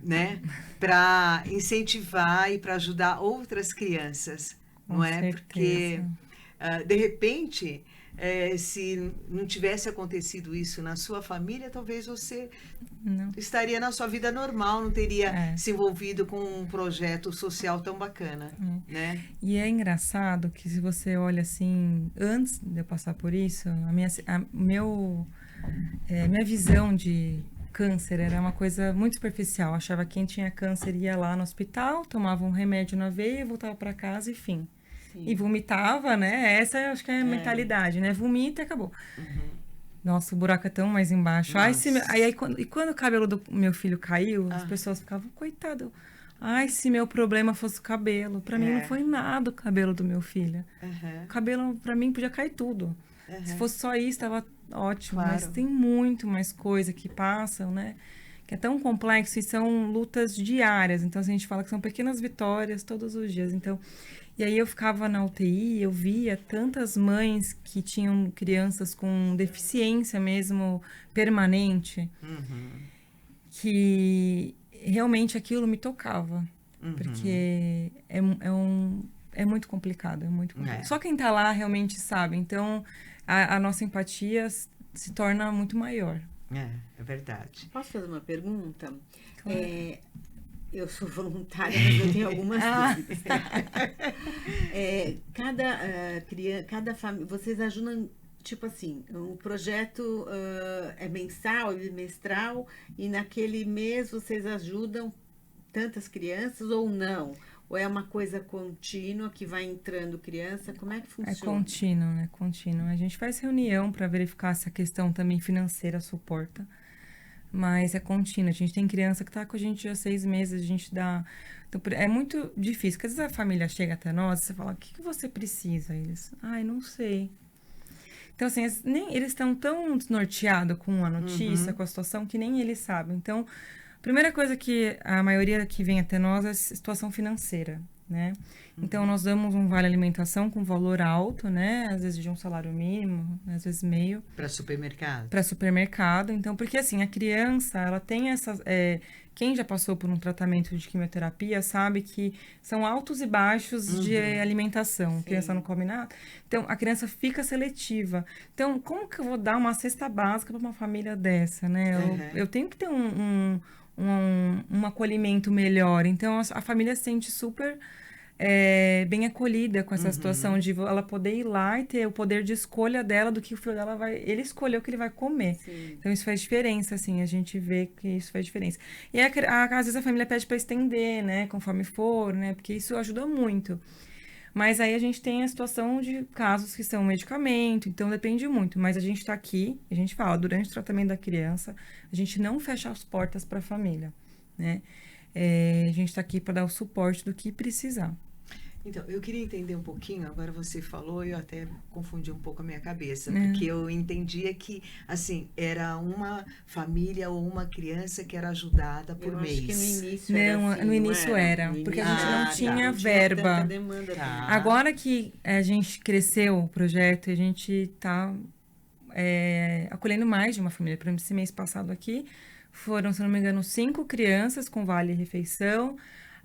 Speaker 1: né, para incentivar e para ajudar outras crianças, não é?
Speaker 2: certeza.
Speaker 1: Porque, de repente, se não tivesse acontecido isso na sua família, talvez você estaria na sua vida normal, não teria se envolvido com um projeto social tão bacana, né?
Speaker 2: E é engraçado que se você olha assim, antes de eu passar por isso, minha visão de câncer era uma coisa muito superficial. Eu achava que quem tinha câncer ia lá no hospital, tomava um remédio na veia, voltava para casa e fim. Sim. E vomitava, né? Essa eu acho que é a mentalidade, né? Vomita e acabou. Nossa, o buraco é tão mais embaixo. Quando o cabelo do meu filho caiu, as pessoas ficavam, coitado. Ai, se meu problema fosse o cabelo. Para mim não foi nada o cabelo do meu filho. O cabelo, para mim, podia cair tudo. Se fosse só isso, estava ótimo. Claro. Mas tem muito mais coisa que passam, né? Que é tão complexo e são lutas diárias. Então, a gente fala que são pequenas vitórias todos os dias. Então, e aí eu ficava na UTI, eu via tantas mães que tinham crianças com deficiência mesmo permanente, que realmente aquilo me tocava. Porque é muito complicado, é muito complicado. Só quem está lá realmente sabe. Então, a nossa empatia se torna muito maior.
Speaker 1: É verdade.
Speaker 3: Posso fazer uma pergunta? Claro. Eu sou voluntária, mas eu tenho algumas dúvidas. Cada família, vocês ajudam, tipo assim, o projeto é mensal, é bimestral, e naquele mês vocês ajudam tantas crianças ou não? Ou é uma coisa contínua que vai entrando criança? Como é que funciona?
Speaker 2: É contínuo, né? Contínuo. A gente faz reunião para verificar se a questão também financeira suporta. mas é contínua. A gente tem criança que tá com a gente há 6 meses, a gente dá... Então, é muito difícil, porque às vezes a família chega até nós e você fala, o que você precisa? Eles, não sei. Então, assim, eles estão tão desnorteados com a notícia, com a situação, que nem eles sabem. Então, a primeira coisa que a maioria que vem até nós é a situação financeira, né? Então, nós damos um vale alimentação com valor alto, né? Às vezes de um salário mínimo, às vezes meio.
Speaker 1: Para supermercado.
Speaker 2: Para supermercado. Então, porque assim, a criança, ela tem essas... quem já passou por um tratamento de quimioterapia sabe que são altos e baixos de alimentação. A criança não come nada. Então, a criança fica seletiva. Então, como que eu vou dar uma cesta básica para uma família dessa, né? Eu tenho que ter um acolhimento melhor. Então, a família se sente super... bem acolhida com essa situação de ela poder ir lá e ter o poder de escolha dela do que o filho dela vai... Ele escolheu o que ele vai comer. Sim. Então, isso faz diferença, assim. A gente vê que isso faz diferença. E às vezes a família pede para estender, né? Conforme for, né? Porque isso ajuda muito. Mas aí a gente tem a situação de casos que são medicamento, então depende muito. Mas a gente está aqui, a gente fala, durante o tratamento da criança, a gente não fecha as portas para a família, né? A gente está aqui para dar o suporte do que precisar.
Speaker 1: Então, eu queria entender um pouquinho, agora você falou e eu até confundi um pouco a minha cabeça, porque eu entendia que, assim, era uma família ou uma criança que era ajudada por mês.
Speaker 3: Acho que no início era assim,
Speaker 2: no início era, porque a gente não tinha verba.
Speaker 3: Não tinha demanda.
Speaker 2: Agora que a gente cresceu o projeto, a gente está acolhendo mais de uma família. Por exemplo, esse mês passado aqui, foram, se não me engano, 5 crianças com vale-refeição.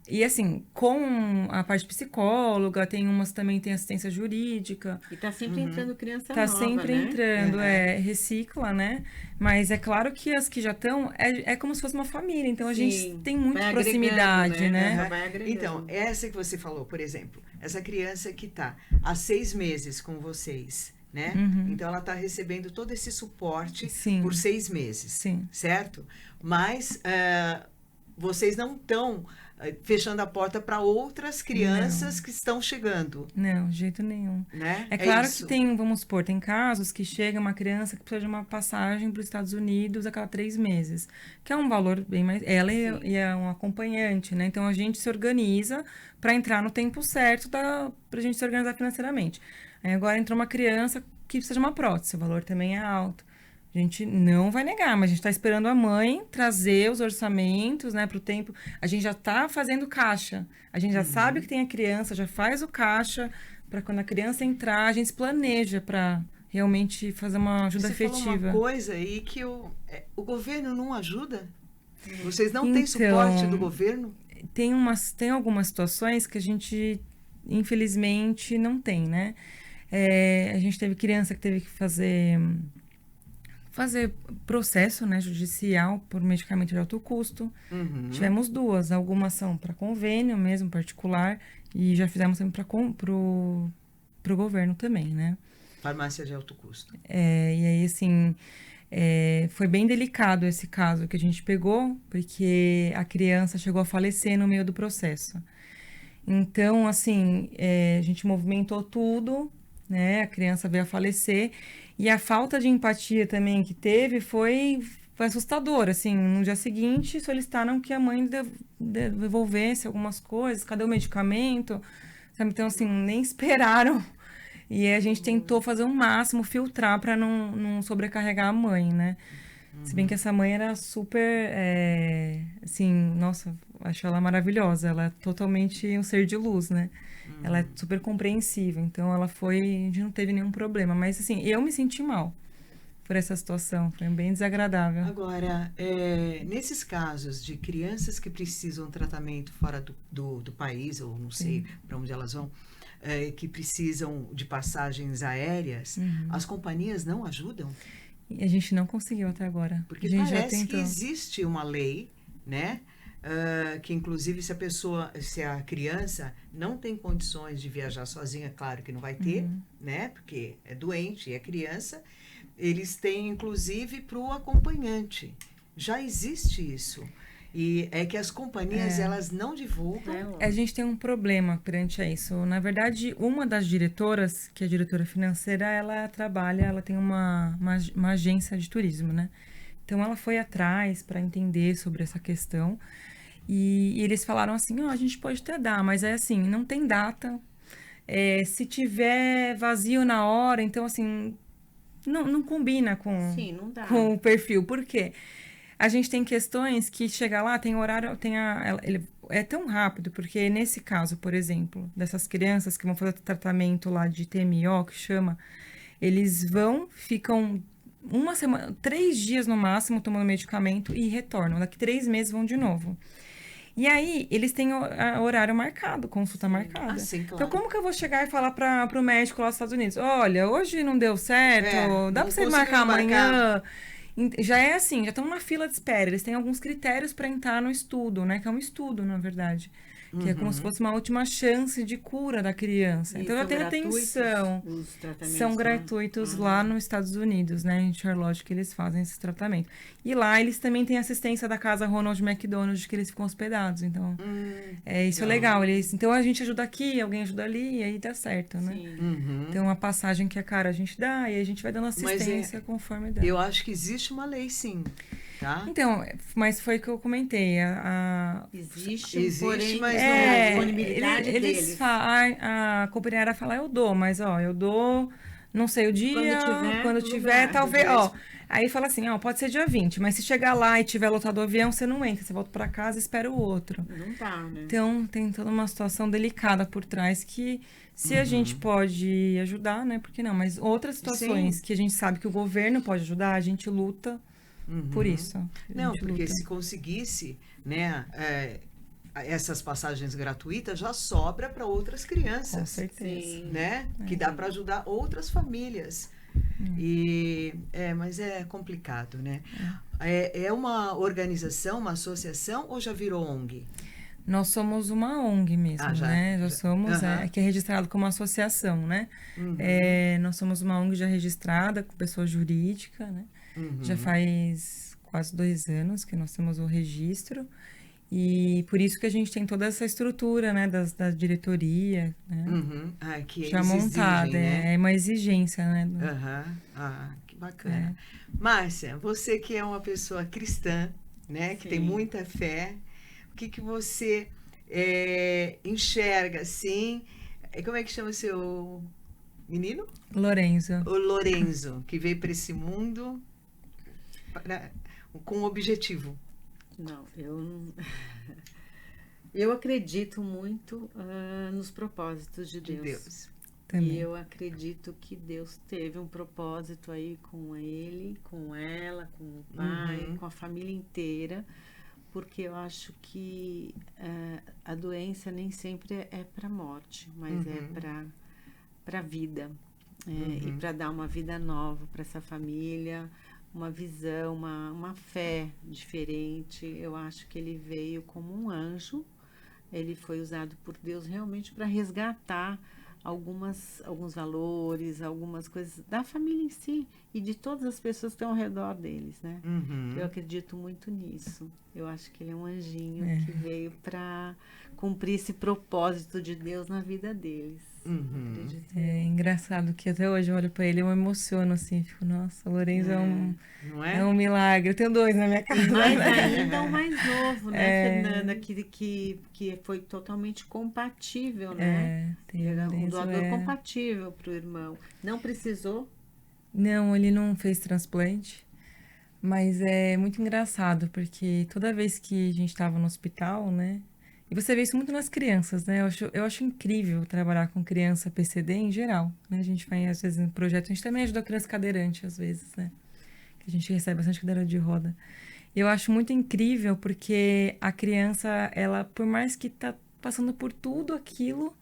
Speaker 2: E, assim, com a parte psicóloga, tem umas também tem assistência jurídica.
Speaker 3: E tá sempre entrando criança
Speaker 2: tá
Speaker 3: nova,
Speaker 2: sempre
Speaker 3: né?
Speaker 2: entrando, recicla, né? Mas é claro que as que já estão, é como se fosse uma família. Então, a gente tem muita proximidade, né?
Speaker 1: Então, essa que você falou, por exemplo, essa criança que tá há 6 meses com vocês, né? Então, ela está recebendo todo esse suporte por 6 meses, certo? Mas vocês não estão fechando a porta para outras crianças que estão chegando.
Speaker 2: Não, de jeito nenhum.
Speaker 1: Né?
Speaker 2: É claro que tem, vamos supor, tem casos que chega uma criança que precisa de uma passagem para os Estados Unidos a cada 3 meses, que é um valor bem mais... Ela e é um acompanhante, né? Então, a gente se organiza para entrar no tempo certo para a gente se organizar financeiramente. Aí, agora entrou uma criança que precisa de uma prótese, o valor também é alto. A gente não vai negar, mas a gente está esperando a mãe trazer os orçamentos, né, para o tempo. A gente já está fazendo caixa. A gente já sabe que tem a criança, já faz o caixa para quando a criança entrar, a gente se planeja para realmente fazer uma ajuda afetiva.
Speaker 1: Você falou uma coisa aí que o governo não ajuda? Vocês não têm suporte do governo?
Speaker 2: Tem algumas situações que a gente, infelizmente, não tem, né? A gente teve criança que teve que fazer processo, né, judicial por medicamento de alto custo. Tivemos 2, algumas são para convênio mesmo, particular, e já fizemos também pro governo também, né?
Speaker 1: Farmácia de alto custo.
Speaker 2: E aí, assim, foi bem delicado esse caso que a gente pegou, porque a criança chegou a falecer no meio do processo. Então, assim, a gente movimentou tudo, né? A criança veio a falecer. E a falta de empatia também que teve foi assustadora, assim. No dia seguinte, solicitaram que a mãe devolvesse algumas coisas. Cadê o medicamento? Sabe? Então, assim, nem esperaram. E a gente tentou fazer o máximo, filtrar para não sobrecarregar a mãe, né? Se bem que essa mãe era super, assim, nossa, acho ela maravilhosa. Ela é totalmente um ser de luz, né? Ela é super compreensiva, então a gente não teve nenhum problema. Mas, assim, eu me senti mal por essa situação, foi bem desagradável.
Speaker 1: Agora, nesses casos de crianças que precisam de tratamento fora do país, ou não sei para onde elas vão, que precisam de passagens aéreas, as companhias não ajudam?
Speaker 2: A gente não conseguiu até agora.
Speaker 1: Porque parece que existe uma lei, né? Que inclusive se a criança não tem condições de viajar sozinha, claro que não vai ter, né? Porque é doente e é criança, eles têm inclusive para o acompanhante. Já existe isso. E é que as companhias, elas não divulgam.
Speaker 2: A gente tem um problema perante a isso. Na verdade, uma das diretoras, que é a diretora financeira, ela tem uma agência de turismo, né? Então, ela foi atrás para entender sobre essa questão. E eles falaram assim, a gente pode até dar, mas é assim, não tem data. Se tiver vazio na hora, então, assim, não combina
Speaker 3: Sim, não dá.
Speaker 2: com o perfil. Por quê? A gente tem questões que chega lá, tem horário, ele é tão rápido, porque nesse caso, por exemplo, dessas crianças que vão fazer tratamento lá de TMO, que chama, eles ficam uma semana, 3 dias no máximo tomando medicamento e retornam. Daqui 3 meses vão de novo. E aí, eles têm horário marcado, consulta marcada.
Speaker 1: Ah, sim, claro.
Speaker 2: Então, como que eu vou chegar e falar para o médico lá dos Estados Unidos? Olha, hoje não deu certo, dá para você marcar amanhã? Já é assim, já estão na fila de espera. Eles têm alguns critérios para entrar no estudo, né? Que é um estudo, na verdade. Que é como se fosse uma última chance de cura da criança.
Speaker 3: E
Speaker 2: então, já tem atenção.
Speaker 3: Os tratamentos
Speaker 2: são gratuitos lá nos Estados Unidos, né? Em Charlotte, que eles fazem esse tratamento. E lá, eles também têm assistência da casa Ronald McDonald, que eles ficam hospedados. Então, isso é legal. Então, a gente ajuda aqui, alguém ajuda ali, e aí dá certo, né? Então, a passagem que a gente dá, e a gente vai dando assistência conforme dá.
Speaker 1: Eu acho que existe uma lei, sim. Tá?
Speaker 2: Então, mas foi o que eu comentei.
Speaker 3: Existe, porém,
Speaker 1: mas
Speaker 3: não é a disponibilidade
Speaker 2: deles. A companheira fala, eu dou, mas eu dou, não sei o dia, quando tiver talvez, aí fala assim, pode ser dia 20, mas se chegar lá e tiver lotado o avião, você não entra, você volta para casa e espera o outro.
Speaker 3: Não tá, né?
Speaker 2: Então, tem toda uma situação delicada por trás que, se a gente pode ajudar, né, por que não? Mas outras situações que a gente sabe que o governo pode ajudar, a gente luta por isso.
Speaker 1: Não, porque se conseguisse, né, essas passagens gratuitas, já sobra para outras crianças.
Speaker 2: Com certeza.
Speaker 1: Né? Que dá para ajudar outras famílias. Mas é complicado, né? É uma organização, uma associação ou já virou ONG?
Speaker 2: Nós somos uma ONG mesmo, né? Já somos, que é registrado como associação, né? Nós somos uma ONG já registrada, com pessoa jurídica, né? Já faz quase 2 anos que nós temos o registro. E por isso que a gente tem toda essa estrutura, né? Da diretoria, né?
Speaker 1: Que
Speaker 2: já montada,
Speaker 1: exigem, né?
Speaker 2: É uma exigência, né?
Speaker 1: Que bacana. Márcia, você que é uma pessoa cristã, né? Que tem muita fé, o que você enxerga, assim? Como é que chama o seu menino?
Speaker 2: Lorenzo.
Speaker 1: O Lorenzo, que veio para esse mundo com um objetivo.
Speaker 3: Não, eu acredito muito nos propósitos de Deus.
Speaker 2: Também.
Speaker 3: E eu acredito que Deus teve um propósito aí com ele, com ela, com o pai, com a família inteira, porque eu acho que a doença nem sempre é para a morte, mas é para a vida. E para dar uma vida nova para essa família, uma visão, uma fé diferente. Eu acho que ele veio como um anjo, ele foi usado por Deus realmente para resgatar alguns valores, algumas coisas da família em si e de todas as pessoas que estão ao redor deles, né? Eu acredito muito nisso. Eu acho que ele é um anjinho que veio para cumprir esse propósito de Deus na vida deles.
Speaker 2: É engraçado que até hoje eu olho pra ele e eu me emociono assim, fico, nossa, o Lorenzo é um milagre. Eu tenho 2 na minha casa.
Speaker 3: Mas ainda o mais novo, né, Fernanda, que foi totalmente compatível, né? Um doador compatível pro irmão. Não precisou?
Speaker 2: Não, ele não fez transplante, mas é muito engraçado, porque toda vez que a gente estava no hospital, né? E você vê isso muito nas crianças, né? Eu acho incrível trabalhar com criança PCD em geral, né? A gente vai, às vezes, no projeto, a gente também ajuda a criança cadeirante, às vezes, né? Que a gente recebe bastante cadeira de roda. E eu acho muito incrível, porque a criança, ela, por mais que tá passando por tudo aquilo,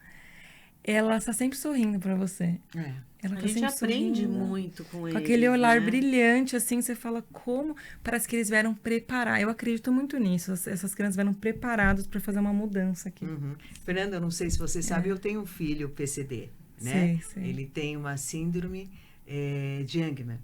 Speaker 2: ela está sempre sorrindo para você. Ela
Speaker 3: a
Speaker 2: tá
Speaker 3: gente
Speaker 2: sempre
Speaker 3: aprende
Speaker 2: sorrindo,
Speaker 3: muito com eles.
Speaker 2: Com aquele olhar
Speaker 3: né?
Speaker 2: brilhante, assim, você fala como... Parece que eles vieram preparar. Eu acredito muito nisso. Essas crianças vieram preparados para fazer uma mudança aqui.
Speaker 1: Fernanda, eu não sei se você sabe, eu tenho um filho PCD, né?
Speaker 2: Sei.
Speaker 1: Ele tem uma síndrome de Youngman.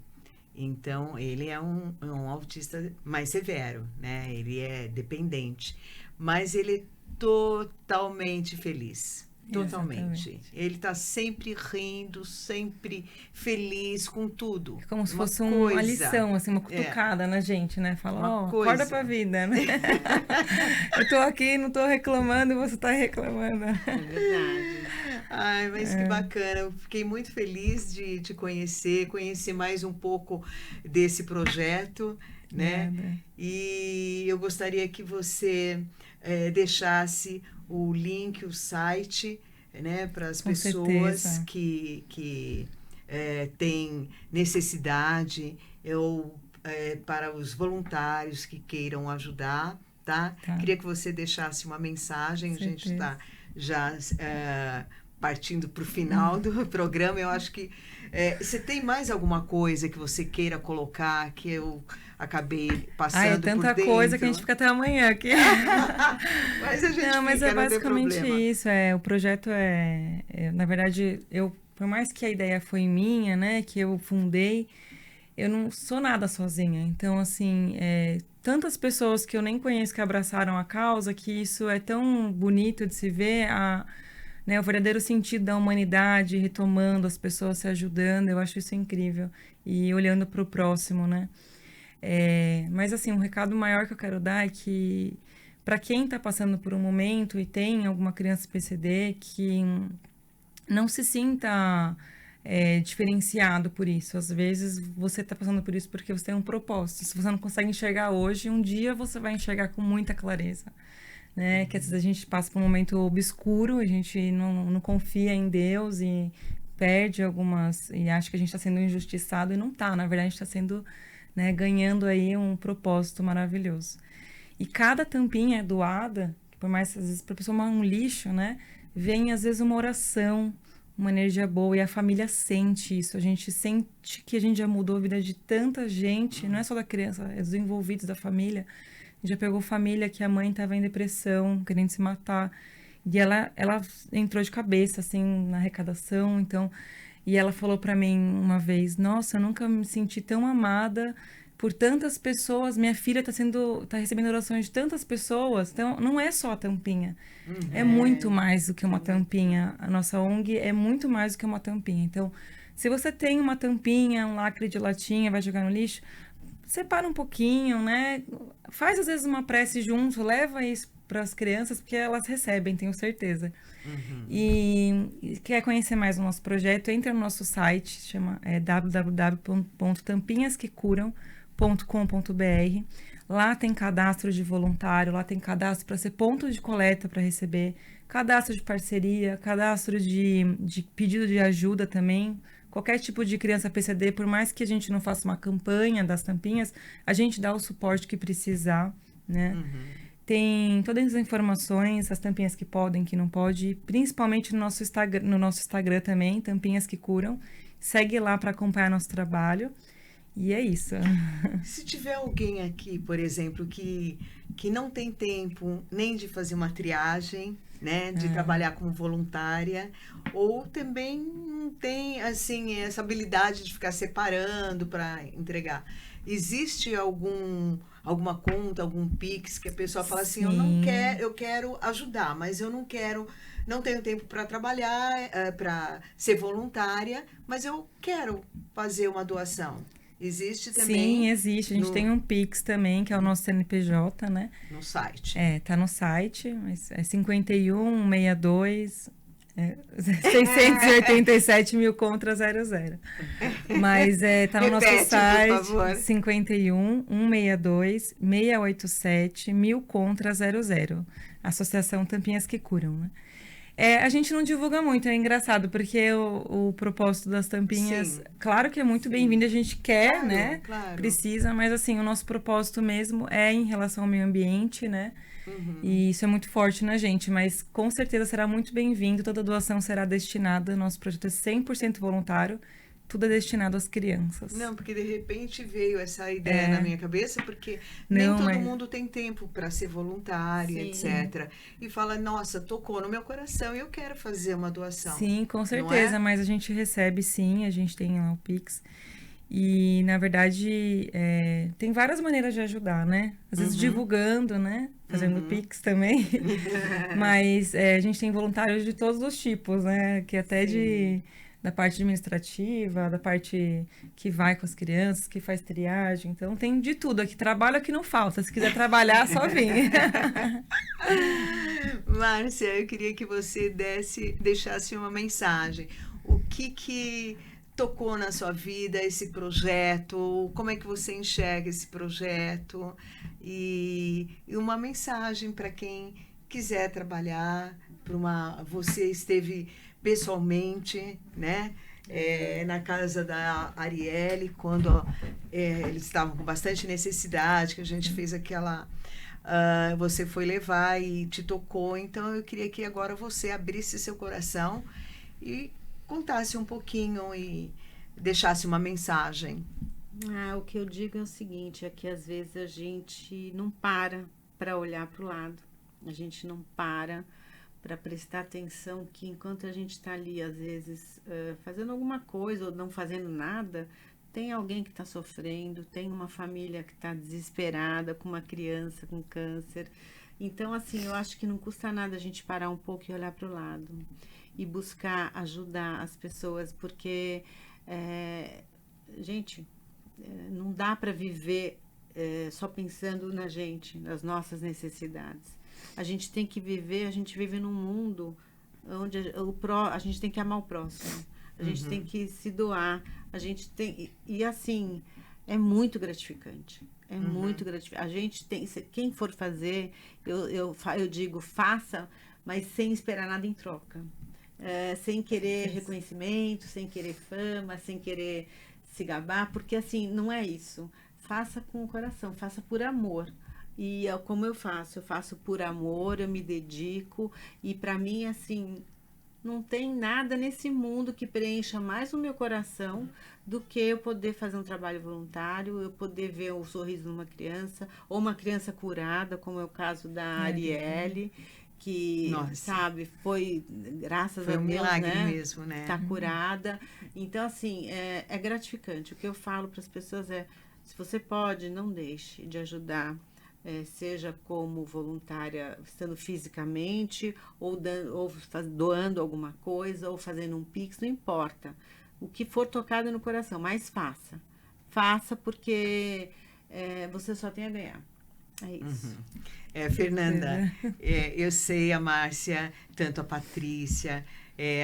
Speaker 1: Então, ele é um autista mais severo, né? Ele é dependente. Mas ele é totalmente feliz. Totalmente.
Speaker 2: Exatamente.
Speaker 1: Ele está sempre rindo, sempre feliz com tudo.
Speaker 2: É como se
Speaker 1: Uma
Speaker 2: fosse uma
Speaker 1: coisa.
Speaker 2: lição, assim, uma cutucada na gente, né? Fala,
Speaker 1: Uma
Speaker 2: ó,
Speaker 1: coisa.
Speaker 2: acorda pra vida, né? Eu tô aqui, não tô reclamando e você tá reclamando.
Speaker 3: É verdade.
Speaker 1: Ai, mas que bacana. Eu fiquei muito feliz de te conhecer mais um pouco desse projeto, né?
Speaker 2: Nada.
Speaker 1: E eu gostaria que você deixasse o link, o site, né, para as
Speaker 2: Com
Speaker 1: pessoas
Speaker 2: certeza.
Speaker 1: que têm necessidade, ou para os voluntários que queiram ajudar, tá?
Speaker 2: Tá.
Speaker 1: Queria que você deixasse uma mensagem.
Speaker 2: Com
Speaker 1: A gente
Speaker 2: certeza.
Speaker 1: está já partindo para o final do programa. Eu acho que você tem mais alguma coisa que você queira colocar que eu acabei passando
Speaker 2: É
Speaker 1: por
Speaker 2: tanta
Speaker 1: dentro?
Speaker 2: coisa que a gente fica até amanhã aqui.
Speaker 1: Mas a gente
Speaker 2: Não, mas
Speaker 1: fica,
Speaker 2: é
Speaker 1: não tem
Speaker 2: basicamente
Speaker 1: problema.
Speaker 2: isso. O projeto na verdade, por mais que a ideia foi minha, né, que eu fundei, eu não sou nada sozinha. Então, assim, tantas pessoas que eu nem conheço que abraçaram a causa, que isso é tão bonito de se ver, né, o verdadeiro sentido da humanidade, retomando as pessoas se ajudando, eu acho isso incrível. E olhando para o próximo, né? Mas, assim, um recado maior que eu quero dar é que, para quem está passando por um momento e tem alguma criança PCD, que não se sinta diferenciado por isso. Às vezes você está passando por isso porque você tem um propósito. Se você não consegue enxergar hoje, um dia você vai enxergar com muita clareza. Né? Que às vezes a gente passa por um momento obscuro, a gente não confia em Deus e perde algumas... E acha que a gente está sendo injustiçado e não está. Na verdade, a gente está sendo, né, ganhando aí um propósito maravilhoso. E cada tampinha doada, por mais, às vezes, para a pessoa um lixo, né? Vem, às vezes, uma oração, uma energia boa, e a família sente isso. A gente sente que a gente já mudou a vida de tanta gente, não é só da criança, é dos envolvidos da família. A gente já pegou família que a mãe estava em depressão, querendo se matar, e ela entrou de cabeça, assim, na arrecadação, então... E ela falou para mim uma vez, nossa, eu nunca me senti tão amada por tantas pessoas, minha filha tá recebendo orações de tantas pessoas, então não é só a tampinha, é muito mais do que uma tampinha, a nossa ONG é muito mais do que uma tampinha, então se você tem uma tampinha, um lacre de latinha, vai jogar no lixo, separa um pouquinho, né, faz às vezes uma prece junto, leva isso para as crianças, porque elas recebem, tenho certeza. E quer conhecer mais o nosso projeto, entra no nosso site, chama www.tampinhasquecuram.com.br. Lá tem cadastro de voluntário, lá tem cadastro para ser ponto de coleta para receber, cadastro de parceria, cadastro de pedido de ajuda também. Qualquer tipo de criança PCD, por mais que a gente não faça uma campanha das tampinhas, a gente dá o suporte que precisar, né? Tem todas as informações, as tampinhas que podem, que não pode, principalmente no nosso Instagram também, Tampinhas que Curam. Segue lá para acompanhar nosso trabalho. E é isso.
Speaker 1: Se tiver alguém aqui, por exemplo, que não tem tempo nem de fazer uma triagem, né, de trabalhar como voluntária, ou também não tem, assim, essa habilidade de ficar separando para entregar. Existe alguma conta, algum Pix que a pessoa fala assim, eu quero ajudar, mas eu não tenho tempo para trabalhar, para ser voluntária, mas eu quero fazer uma doação. Existe também?
Speaker 2: Sim, existe. A gente tem um Pix também, que é o nosso CNPJ, né?
Speaker 1: No site.
Speaker 2: Tá no site, mas é 5162 687 mil contra 00. Mas tá no nosso
Speaker 1: Repete,
Speaker 2: site,
Speaker 1: por favor.
Speaker 2: 51 162 687 mil contra 00. Associação Tampinhas que Curam, né? A gente não divulga muito, é engraçado, porque o propósito das tampinhas,
Speaker 1: Sim.
Speaker 2: claro que é muito bem-vindo, a gente quer,
Speaker 1: Claro,
Speaker 2: né?
Speaker 1: claro.
Speaker 2: Precisa, mas assim, o nosso propósito mesmo é em relação ao meio ambiente, né? E isso é muito forte na gente, mas com certeza será muito bem-vindo, toda doação será destinada, nosso projeto é 100% voluntário, tudo é destinado às crianças.
Speaker 1: Não, porque de repente veio essa ideia na minha cabeça, porque nem
Speaker 2: Não,
Speaker 1: todo
Speaker 2: mas-
Speaker 1: mundo tem tempo para ser voluntária,
Speaker 3: Sim.
Speaker 1: etc. E fala, nossa, tocou no meu coração e eu quero fazer uma doação.
Speaker 2: Sim, com
Speaker 1: Não
Speaker 2: certeza,
Speaker 1: é?
Speaker 2: mas a gente recebe sim, a gente tem lá o Pix. E, na verdade, tem várias maneiras de ajudar, né? Às vezes divulgando, né? Fazendo Pix também. Mas a gente tem voluntários de todos os tipos, né? Que até da parte administrativa, da parte que vai com as crianças, que faz triagem. Então, tem de tudo aqui. Trabalho aqui não falta. Se quiser trabalhar, só vem.
Speaker 1: Márcia, eu queria que você deixasse uma mensagem. O que tocou na sua vida esse projeto? Como é que você enxerga esse projeto? E uma mensagem para quem quiser trabalhar, você esteve pessoalmente, né? Na casa da Arielle, quando eles estavam com bastante necessidade, que a gente fez aquela... você foi levar e te tocou. Então, eu queria que agora você abrisse seu coração e contasse um pouquinho e deixasse uma mensagem.
Speaker 3: O que eu digo é o seguinte, é que às vezes a gente não para olhar para o lado. A gente não para prestar atenção que enquanto a gente está ali, às vezes, fazendo alguma coisa ou não fazendo nada, tem alguém que está sofrendo, tem uma família que está desesperada, com uma criança com câncer. Então, assim, eu acho que não custa nada a gente parar um pouco e olhar para o lado. E buscar ajudar as pessoas, porque, gente, não dá para viver só pensando na gente, nas nossas necessidades. A gente tem que viver, a gente vive num mundo onde a gente tem que amar o próximo, a gente tem que se doar, a gente tem... E assim, é muito gratificante. É muito gratificante. A gente tem... Quem for fazer, eu digo, faça, mas sem esperar nada em troca. Sem querer reconhecimento, sem querer fama, sem querer se gabar, porque assim, não é isso. Faça com o coração, faça por amor. E como eu faço por amor, eu me dedico, e para mim, assim, não tem nada nesse mundo que preencha mais o meu coração do que eu poder fazer um trabalho voluntário, eu poder ver o sorriso de uma criança, ou uma criança curada, como é o caso da Arielle, que, sabe, foi, graças a Deus,
Speaker 1: um milagre mesmo, né?
Speaker 3: Tá curada. Então, assim, é gratificante. O que eu falo para as pessoas se você pode, não deixe de ajudar, seja como voluntária, estando fisicamente, ou doando alguma coisa, ou fazendo um Pix, não importa. O que for tocado no coração, mas faça. Faça porque você só tem a ganhar. É isso.
Speaker 1: Fernanda, eu sei, a Márcia, tanto a Patrícia,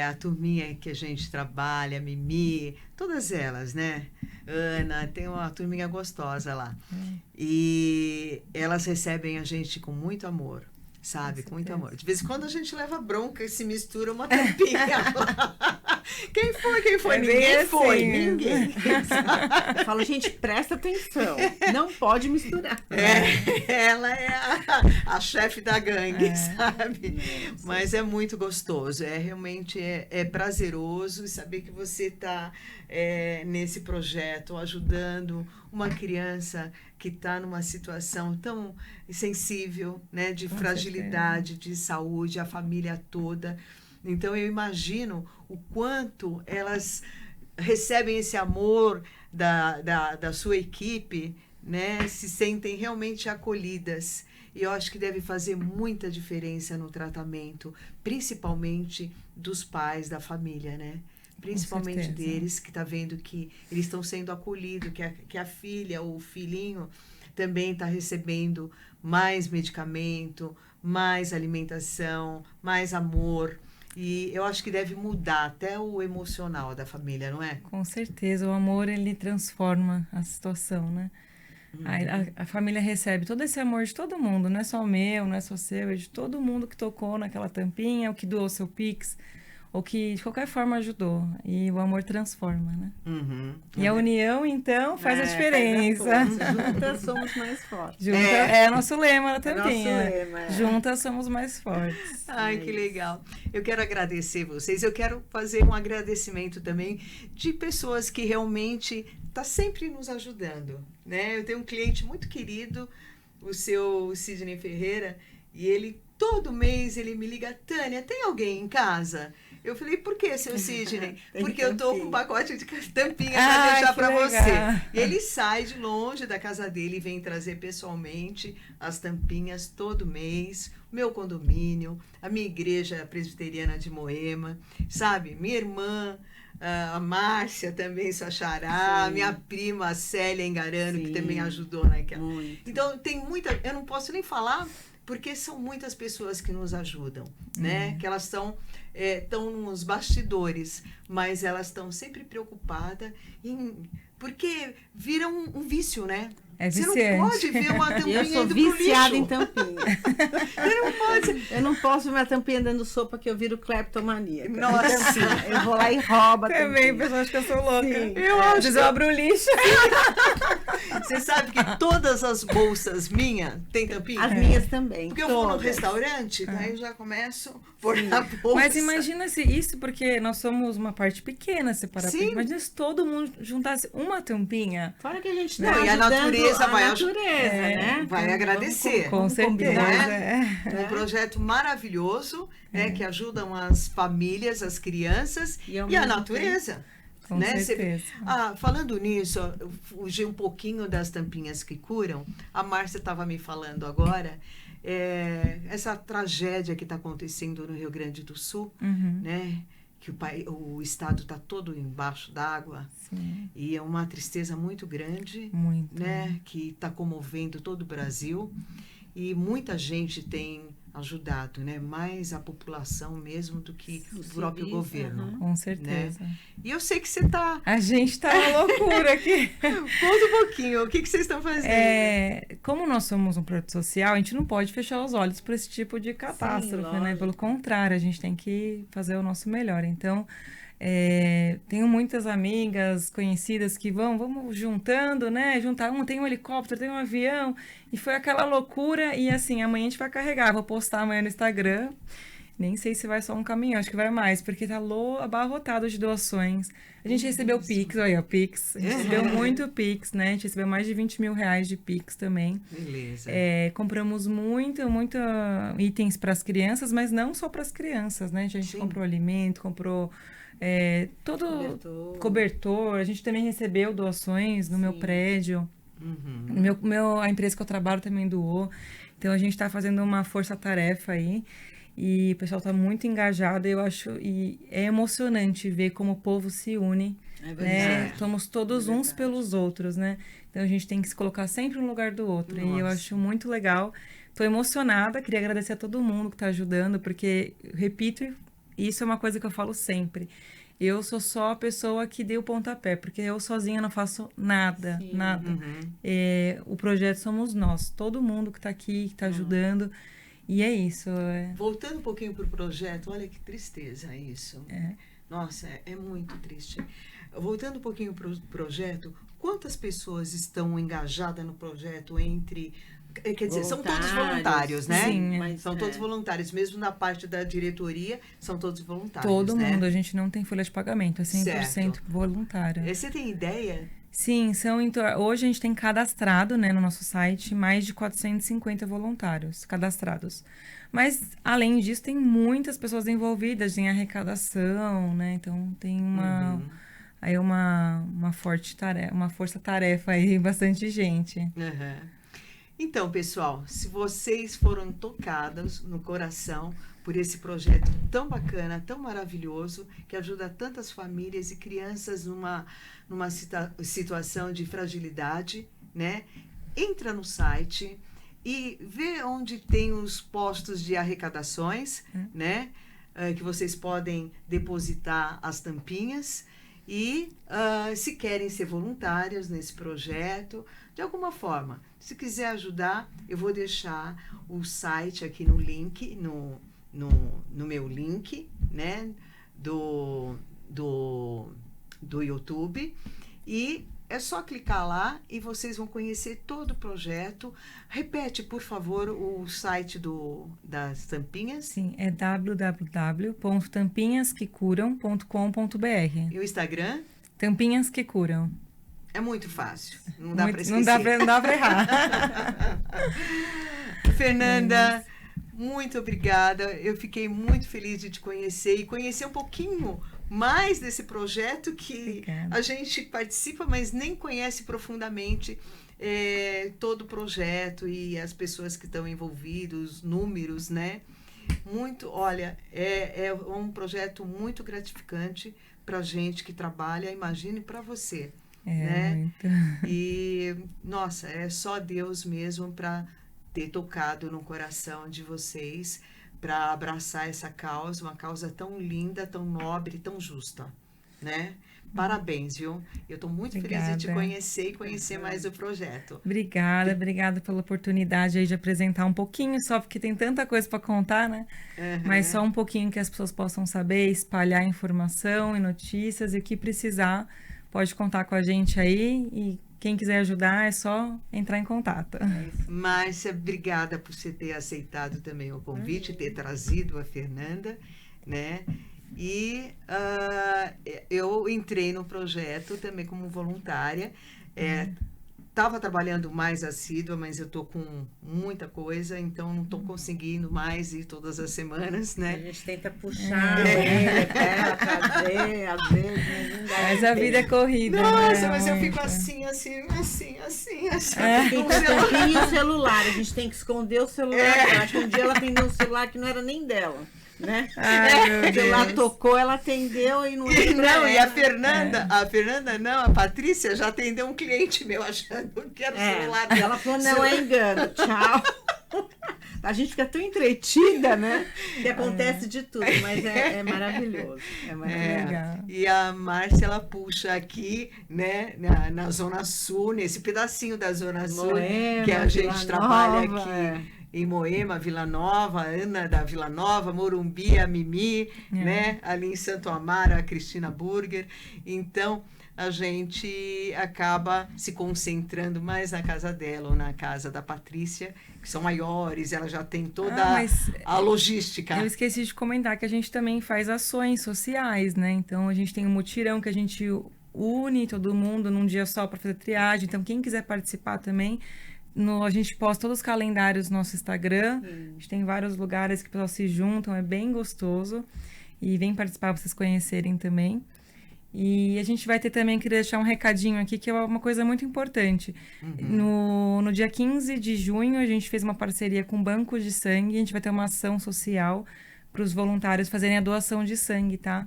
Speaker 1: a turminha que a gente trabalha, a Mimi, todas elas, né? Ana, tem uma turminha gostosa lá. E elas recebem a gente com muito amor, sabe? Com muito amor. De vez em quando a gente leva bronca e se mistura uma tampinha lá. Quem foi? Ninguém
Speaker 3: assim,
Speaker 1: foi, ninguém.
Speaker 3: Eu falo, gente, presta atenção. Não pode misturar.
Speaker 1: Ela é a chefe da gangue, sabe? Mas é muito gostoso. Realmente prazeroso saber que você está nesse projeto ajudando uma criança que está numa situação tão sensível, né? De fragilidade, de saúde, a família toda. Então, eu imagino o quanto elas recebem esse amor da sua equipe, né? Se sentem realmente acolhidas. E eu acho que deve fazer muita diferença no tratamento, principalmente dos pais da família, né? Principalmente deles, que está vendo que eles estão sendo acolhidos, que a filha ou o filhinho também está recebendo mais medicamento, mais alimentação, mais amor. E eu acho que deve mudar até o emocional da família, não é?
Speaker 2: Com certeza, o amor, ele transforma a situação, né? A família recebe todo esse amor de todo mundo, não é só o meu, não é só o seu, é de todo mundo que tocou naquela tampinha, ou que doou seu Pix, ou que de qualquer forma ajudou. E o amor transforma, né? E a união, então, faz a diferença.
Speaker 3: Juntas somos mais fortes.
Speaker 2: É o nosso lema na tampinha.
Speaker 3: Nosso lema,
Speaker 2: Juntas somos mais fortes.
Speaker 1: Ai, que legal. Eu quero agradecer vocês. Eu quero fazer um agradecimento também de pessoas que realmente estão sempre nos ajudando, né? Eu tenho um cliente muito querido, o seu Sidney Ferreira, e ele todo mês ele me liga, Tânia, tem alguém em casa? Eu falei, por que, seu Sidney? Porque eu tô com um pacote de tampinha para deixar para você. E ele sai de longe da casa dele e vem trazer pessoalmente as tampinhas todo mês, meu condomínio, a minha igreja presbiteriana de Moema, sabe? Minha irmã, a Márcia também, sua xará, minha prima, a Célia Engarano, que também ajudou naquela. Muito. Então, tem muita... Eu não posso nem falar, porque são muitas pessoas que nos ajudam, né? Que elas estão nos bastidores, mas elas estão sempre preocupadas porque vira um vício, né?
Speaker 2: É viciante.
Speaker 1: Você não pode ver uma tampinha
Speaker 3: Eu sou
Speaker 1: indo pro
Speaker 3: viciada
Speaker 1: lixo.
Speaker 3: em tampinha. Eu não posso ver uma tampinha dando sopa que eu viro cleptomaníaca.
Speaker 1: Nossa.
Speaker 3: Eu vou lá e roubo a tampinha.
Speaker 2: Também, o pessoal acha que eu sou louca.
Speaker 3: Sim.
Speaker 1: Eu acho
Speaker 2: eu abro o lixo.
Speaker 1: Você sabe que todas as bolsas minhas têm tampinha?
Speaker 3: As minhas também.
Speaker 1: Porque eu vou no restaurante, daí eu já começo a pôr na bolsa.
Speaker 2: Mas imagina se isso, porque nós somos uma parte pequena separada. Imagina se todo mundo juntasse uma tampinha.
Speaker 3: Fora que a gente
Speaker 1: Não,
Speaker 3: está
Speaker 1: e a natureza vai
Speaker 3: né?
Speaker 1: vai agradecer.
Speaker 2: Com certeza.
Speaker 1: Um projeto maravilhoso, né, que ajudam as famílias, as crianças e a natureza.
Speaker 2: Com
Speaker 1: né?
Speaker 2: certeza.
Speaker 1: Falando nisso, eu fugi um pouquinho das tampinhas que curam. A Márcia estava me falando agora, essa tragédia que está acontecendo no Rio Grande do Sul, né? Que o estado está todo embaixo d'água. E é uma tristeza muito grande, né? Que está comovendo todo o Brasil. E muita gente tem ajudado, né? Mais a população mesmo do que o próprio governo.
Speaker 2: Com certeza.
Speaker 1: Né? E eu sei que você está...
Speaker 2: A gente está uma loucura aqui.
Speaker 1: Conta um pouquinho, o que vocês estão fazendo?
Speaker 2: Como nós somos um projeto social, a gente não pode fechar os olhos para esse tipo de catástrofe, né? Pelo contrário, a gente tem que fazer o nosso melhor. Então, tenho muitas amigas conhecidas que vamos juntando, né? Tem um helicóptero, tem um avião, e foi aquela loucura. E assim, amanhã a gente vai carregar. Vou postar amanhã no Instagram. Nem sei se vai só um caminhão, acho que vai mais, porque tá abarrotado de doações. A gente recebeu Pix, olha, Pix. A gente recebeu muito Pix, né? A gente recebeu mais de 20 mil reais de Pix também.
Speaker 1: Beleza.
Speaker 2: Compramos muito itens para as crianças, mas não só para as crianças, né? A gente comprou alimento, comprou todo cobertor. A gente também recebeu doações no meu prédio. A empresa que eu trabalho também doou. Então, a gente está fazendo uma força-tarefa aí. E o pessoal está muito engajado, eu acho, e é emocionante ver como o povo se une, né? Somos todos uns pelos outros, né? Então a gente tem que se colocar sempre um lugar do outro. Nossa. E eu acho muito legal. Estou emocionada, queria agradecer a todo mundo que está ajudando, porque, repito, isso é uma coisa que eu falo sempre. Eu sou só a pessoa que deu o pontapé, porque eu sozinha não faço nada, nada. O projeto somos nós, todo mundo que está aqui, que está ajudando. E é isso.
Speaker 1: Voltando um pouquinho para o projeto, olha que tristeza isso. Nossa, é muito triste. Voltando um pouquinho para o projeto, quantas pessoas estão engajadas no projeto quer dizer, são todos voluntários, né?
Speaker 2: Sim,
Speaker 1: são todos voluntários. Mesmo na parte da diretoria, são todos voluntários,
Speaker 2: todo
Speaker 1: né?
Speaker 2: mundo. A gente não tem folha de pagamento, é 100% voluntário.
Speaker 1: Você tem ideia?
Speaker 2: Sim, hoje a gente tem cadastrado, né, no nosso site mais de 450 voluntários cadastrados. Mas, além disso, tem muitas pessoas envolvidas em arrecadação, né? Então, tem uma força-tarefa aí, bastante gente.
Speaker 1: Então, pessoal, se vocês foram tocados no coração por esse projeto tão bacana, tão maravilhoso, que ajuda tantas famílias e crianças numa situação de fragilidade, né? Entra no site e vê onde tem os postos de arrecadações, né? Que vocês podem depositar as tampinhas e se querem ser voluntários nesse projeto, de alguma forma. Se quiser ajudar, eu vou deixar o site aqui no link, no meu link, né, do YouTube, e é só clicar lá e vocês vão conhecer todo o projeto. Repete, por favor, o site das tampinhas.
Speaker 2: Sim, é www.tampinhasquecuram.com.br.
Speaker 1: E o Instagram?
Speaker 2: Tampinhas que Curam.
Speaker 1: É muito fácil, não dá para esquecer.
Speaker 2: Não dá para errar.
Speaker 1: Fernanda, muito obrigada. Eu fiquei muito feliz de te conhecer e conhecer um pouquinho mais desse projeto que a gente participa, mas nem conhece profundamente todo o projeto e as pessoas que estão envolvidas, os números, né? Olha, é um projeto muito gratificante para a gente que trabalha, imagine para você, né?
Speaker 2: Muito.
Speaker 1: E, nossa, é só Deus mesmo para ter tocado no coração de vocês, para abraçar essa causa, uma causa tão linda, tão nobre, tão justa, né? Parabéns, viu? Eu estou muito feliz de te conhecer e conhecer mais o projeto.
Speaker 2: Obrigada pela oportunidade aí de apresentar um pouquinho, só porque tem tanta coisa para contar, né? Mas só um pouquinho que as pessoas possam saber, espalhar informação e notícias, e o que precisar, pode contar com a gente aí, e quem quiser ajudar é só entrar em contato.
Speaker 1: Márcia, obrigada por você ter aceitado também o convite, ter trazido a Fernanda, né? E eu entrei no projeto também como voluntária. Estava trabalhando mais assídua, mas eu estou com muita coisa, então não estou conseguindo mais ir todas as semanas, né?
Speaker 3: A gente tenta puxar trazer, às vezes, mas não dá.
Speaker 2: Mas a vida é corrida.
Speaker 1: Nossa,
Speaker 2: né?
Speaker 1: mas eu fico assim.
Speaker 3: Tem que tampinha o celular, a gente tem que esconder o celular dela. Acho que um dia ela atendeu um celular que não era nem dela. Né?
Speaker 2: Ai,
Speaker 3: o celular tocou, ela atendeu e não
Speaker 1: não, e a Fernanda não, a Patrícia já atendeu um cliente meu achando que era o celular dela.
Speaker 3: Ela falou, não, é engano, tchau. A gente fica tão entretida, né? Que acontece de tudo, mas é maravilhoso. É maravilhoso.
Speaker 1: E a Márcia, ela puxa aqui, né, na Zona Sul, nesse pedacinho da Zona Sul, que a gente trabalha aqui. Em Moema, Vila Nova, Ana da Vila Nova, Morumbi, a Mimi, né? Ali em Santo Amaro, a Cristina Burger. Então, a gente acaba se concentrando mais na casa dela ou na casa da Patrícia, que são maiores, ela já tem toda a logística.
Speaker 2: Eu esqueci de comentar que a gente também faz ações sociais, né? Então, a gente tem um mutirão que a gente une todo mundo num dia só para fazer triagem. Então, quem quiser participar também... a gente posta todos os calendários no nosso Instagram. A gente tem vários lugares que o pessoal se juntam, é bem gostoso. E vem participar para vocês conhecerem também. E a gente vai ter também, queria deixar um recadinho aqui, que é uma coisa muito importante. No dia 15 de junho, a gente fez uma parceria com o Banco de Sangue. A gente vai ter uma ação social para os voluntários fazerem a doação de sangue, tá?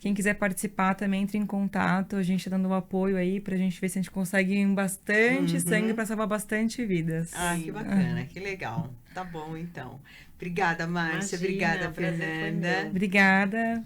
Speaker 2: Quem quiser participar também, entre em contato. A gente está dando um apoio aí para a gente ver se a gente consegue bastante sangue para salvar bastante vidas.
Speaker 1: Ah, que bacana, que legal. Tá bom, então. Obrigada, Márcia. Obrigada, Fernanda.
Speaker 2: Obrigada.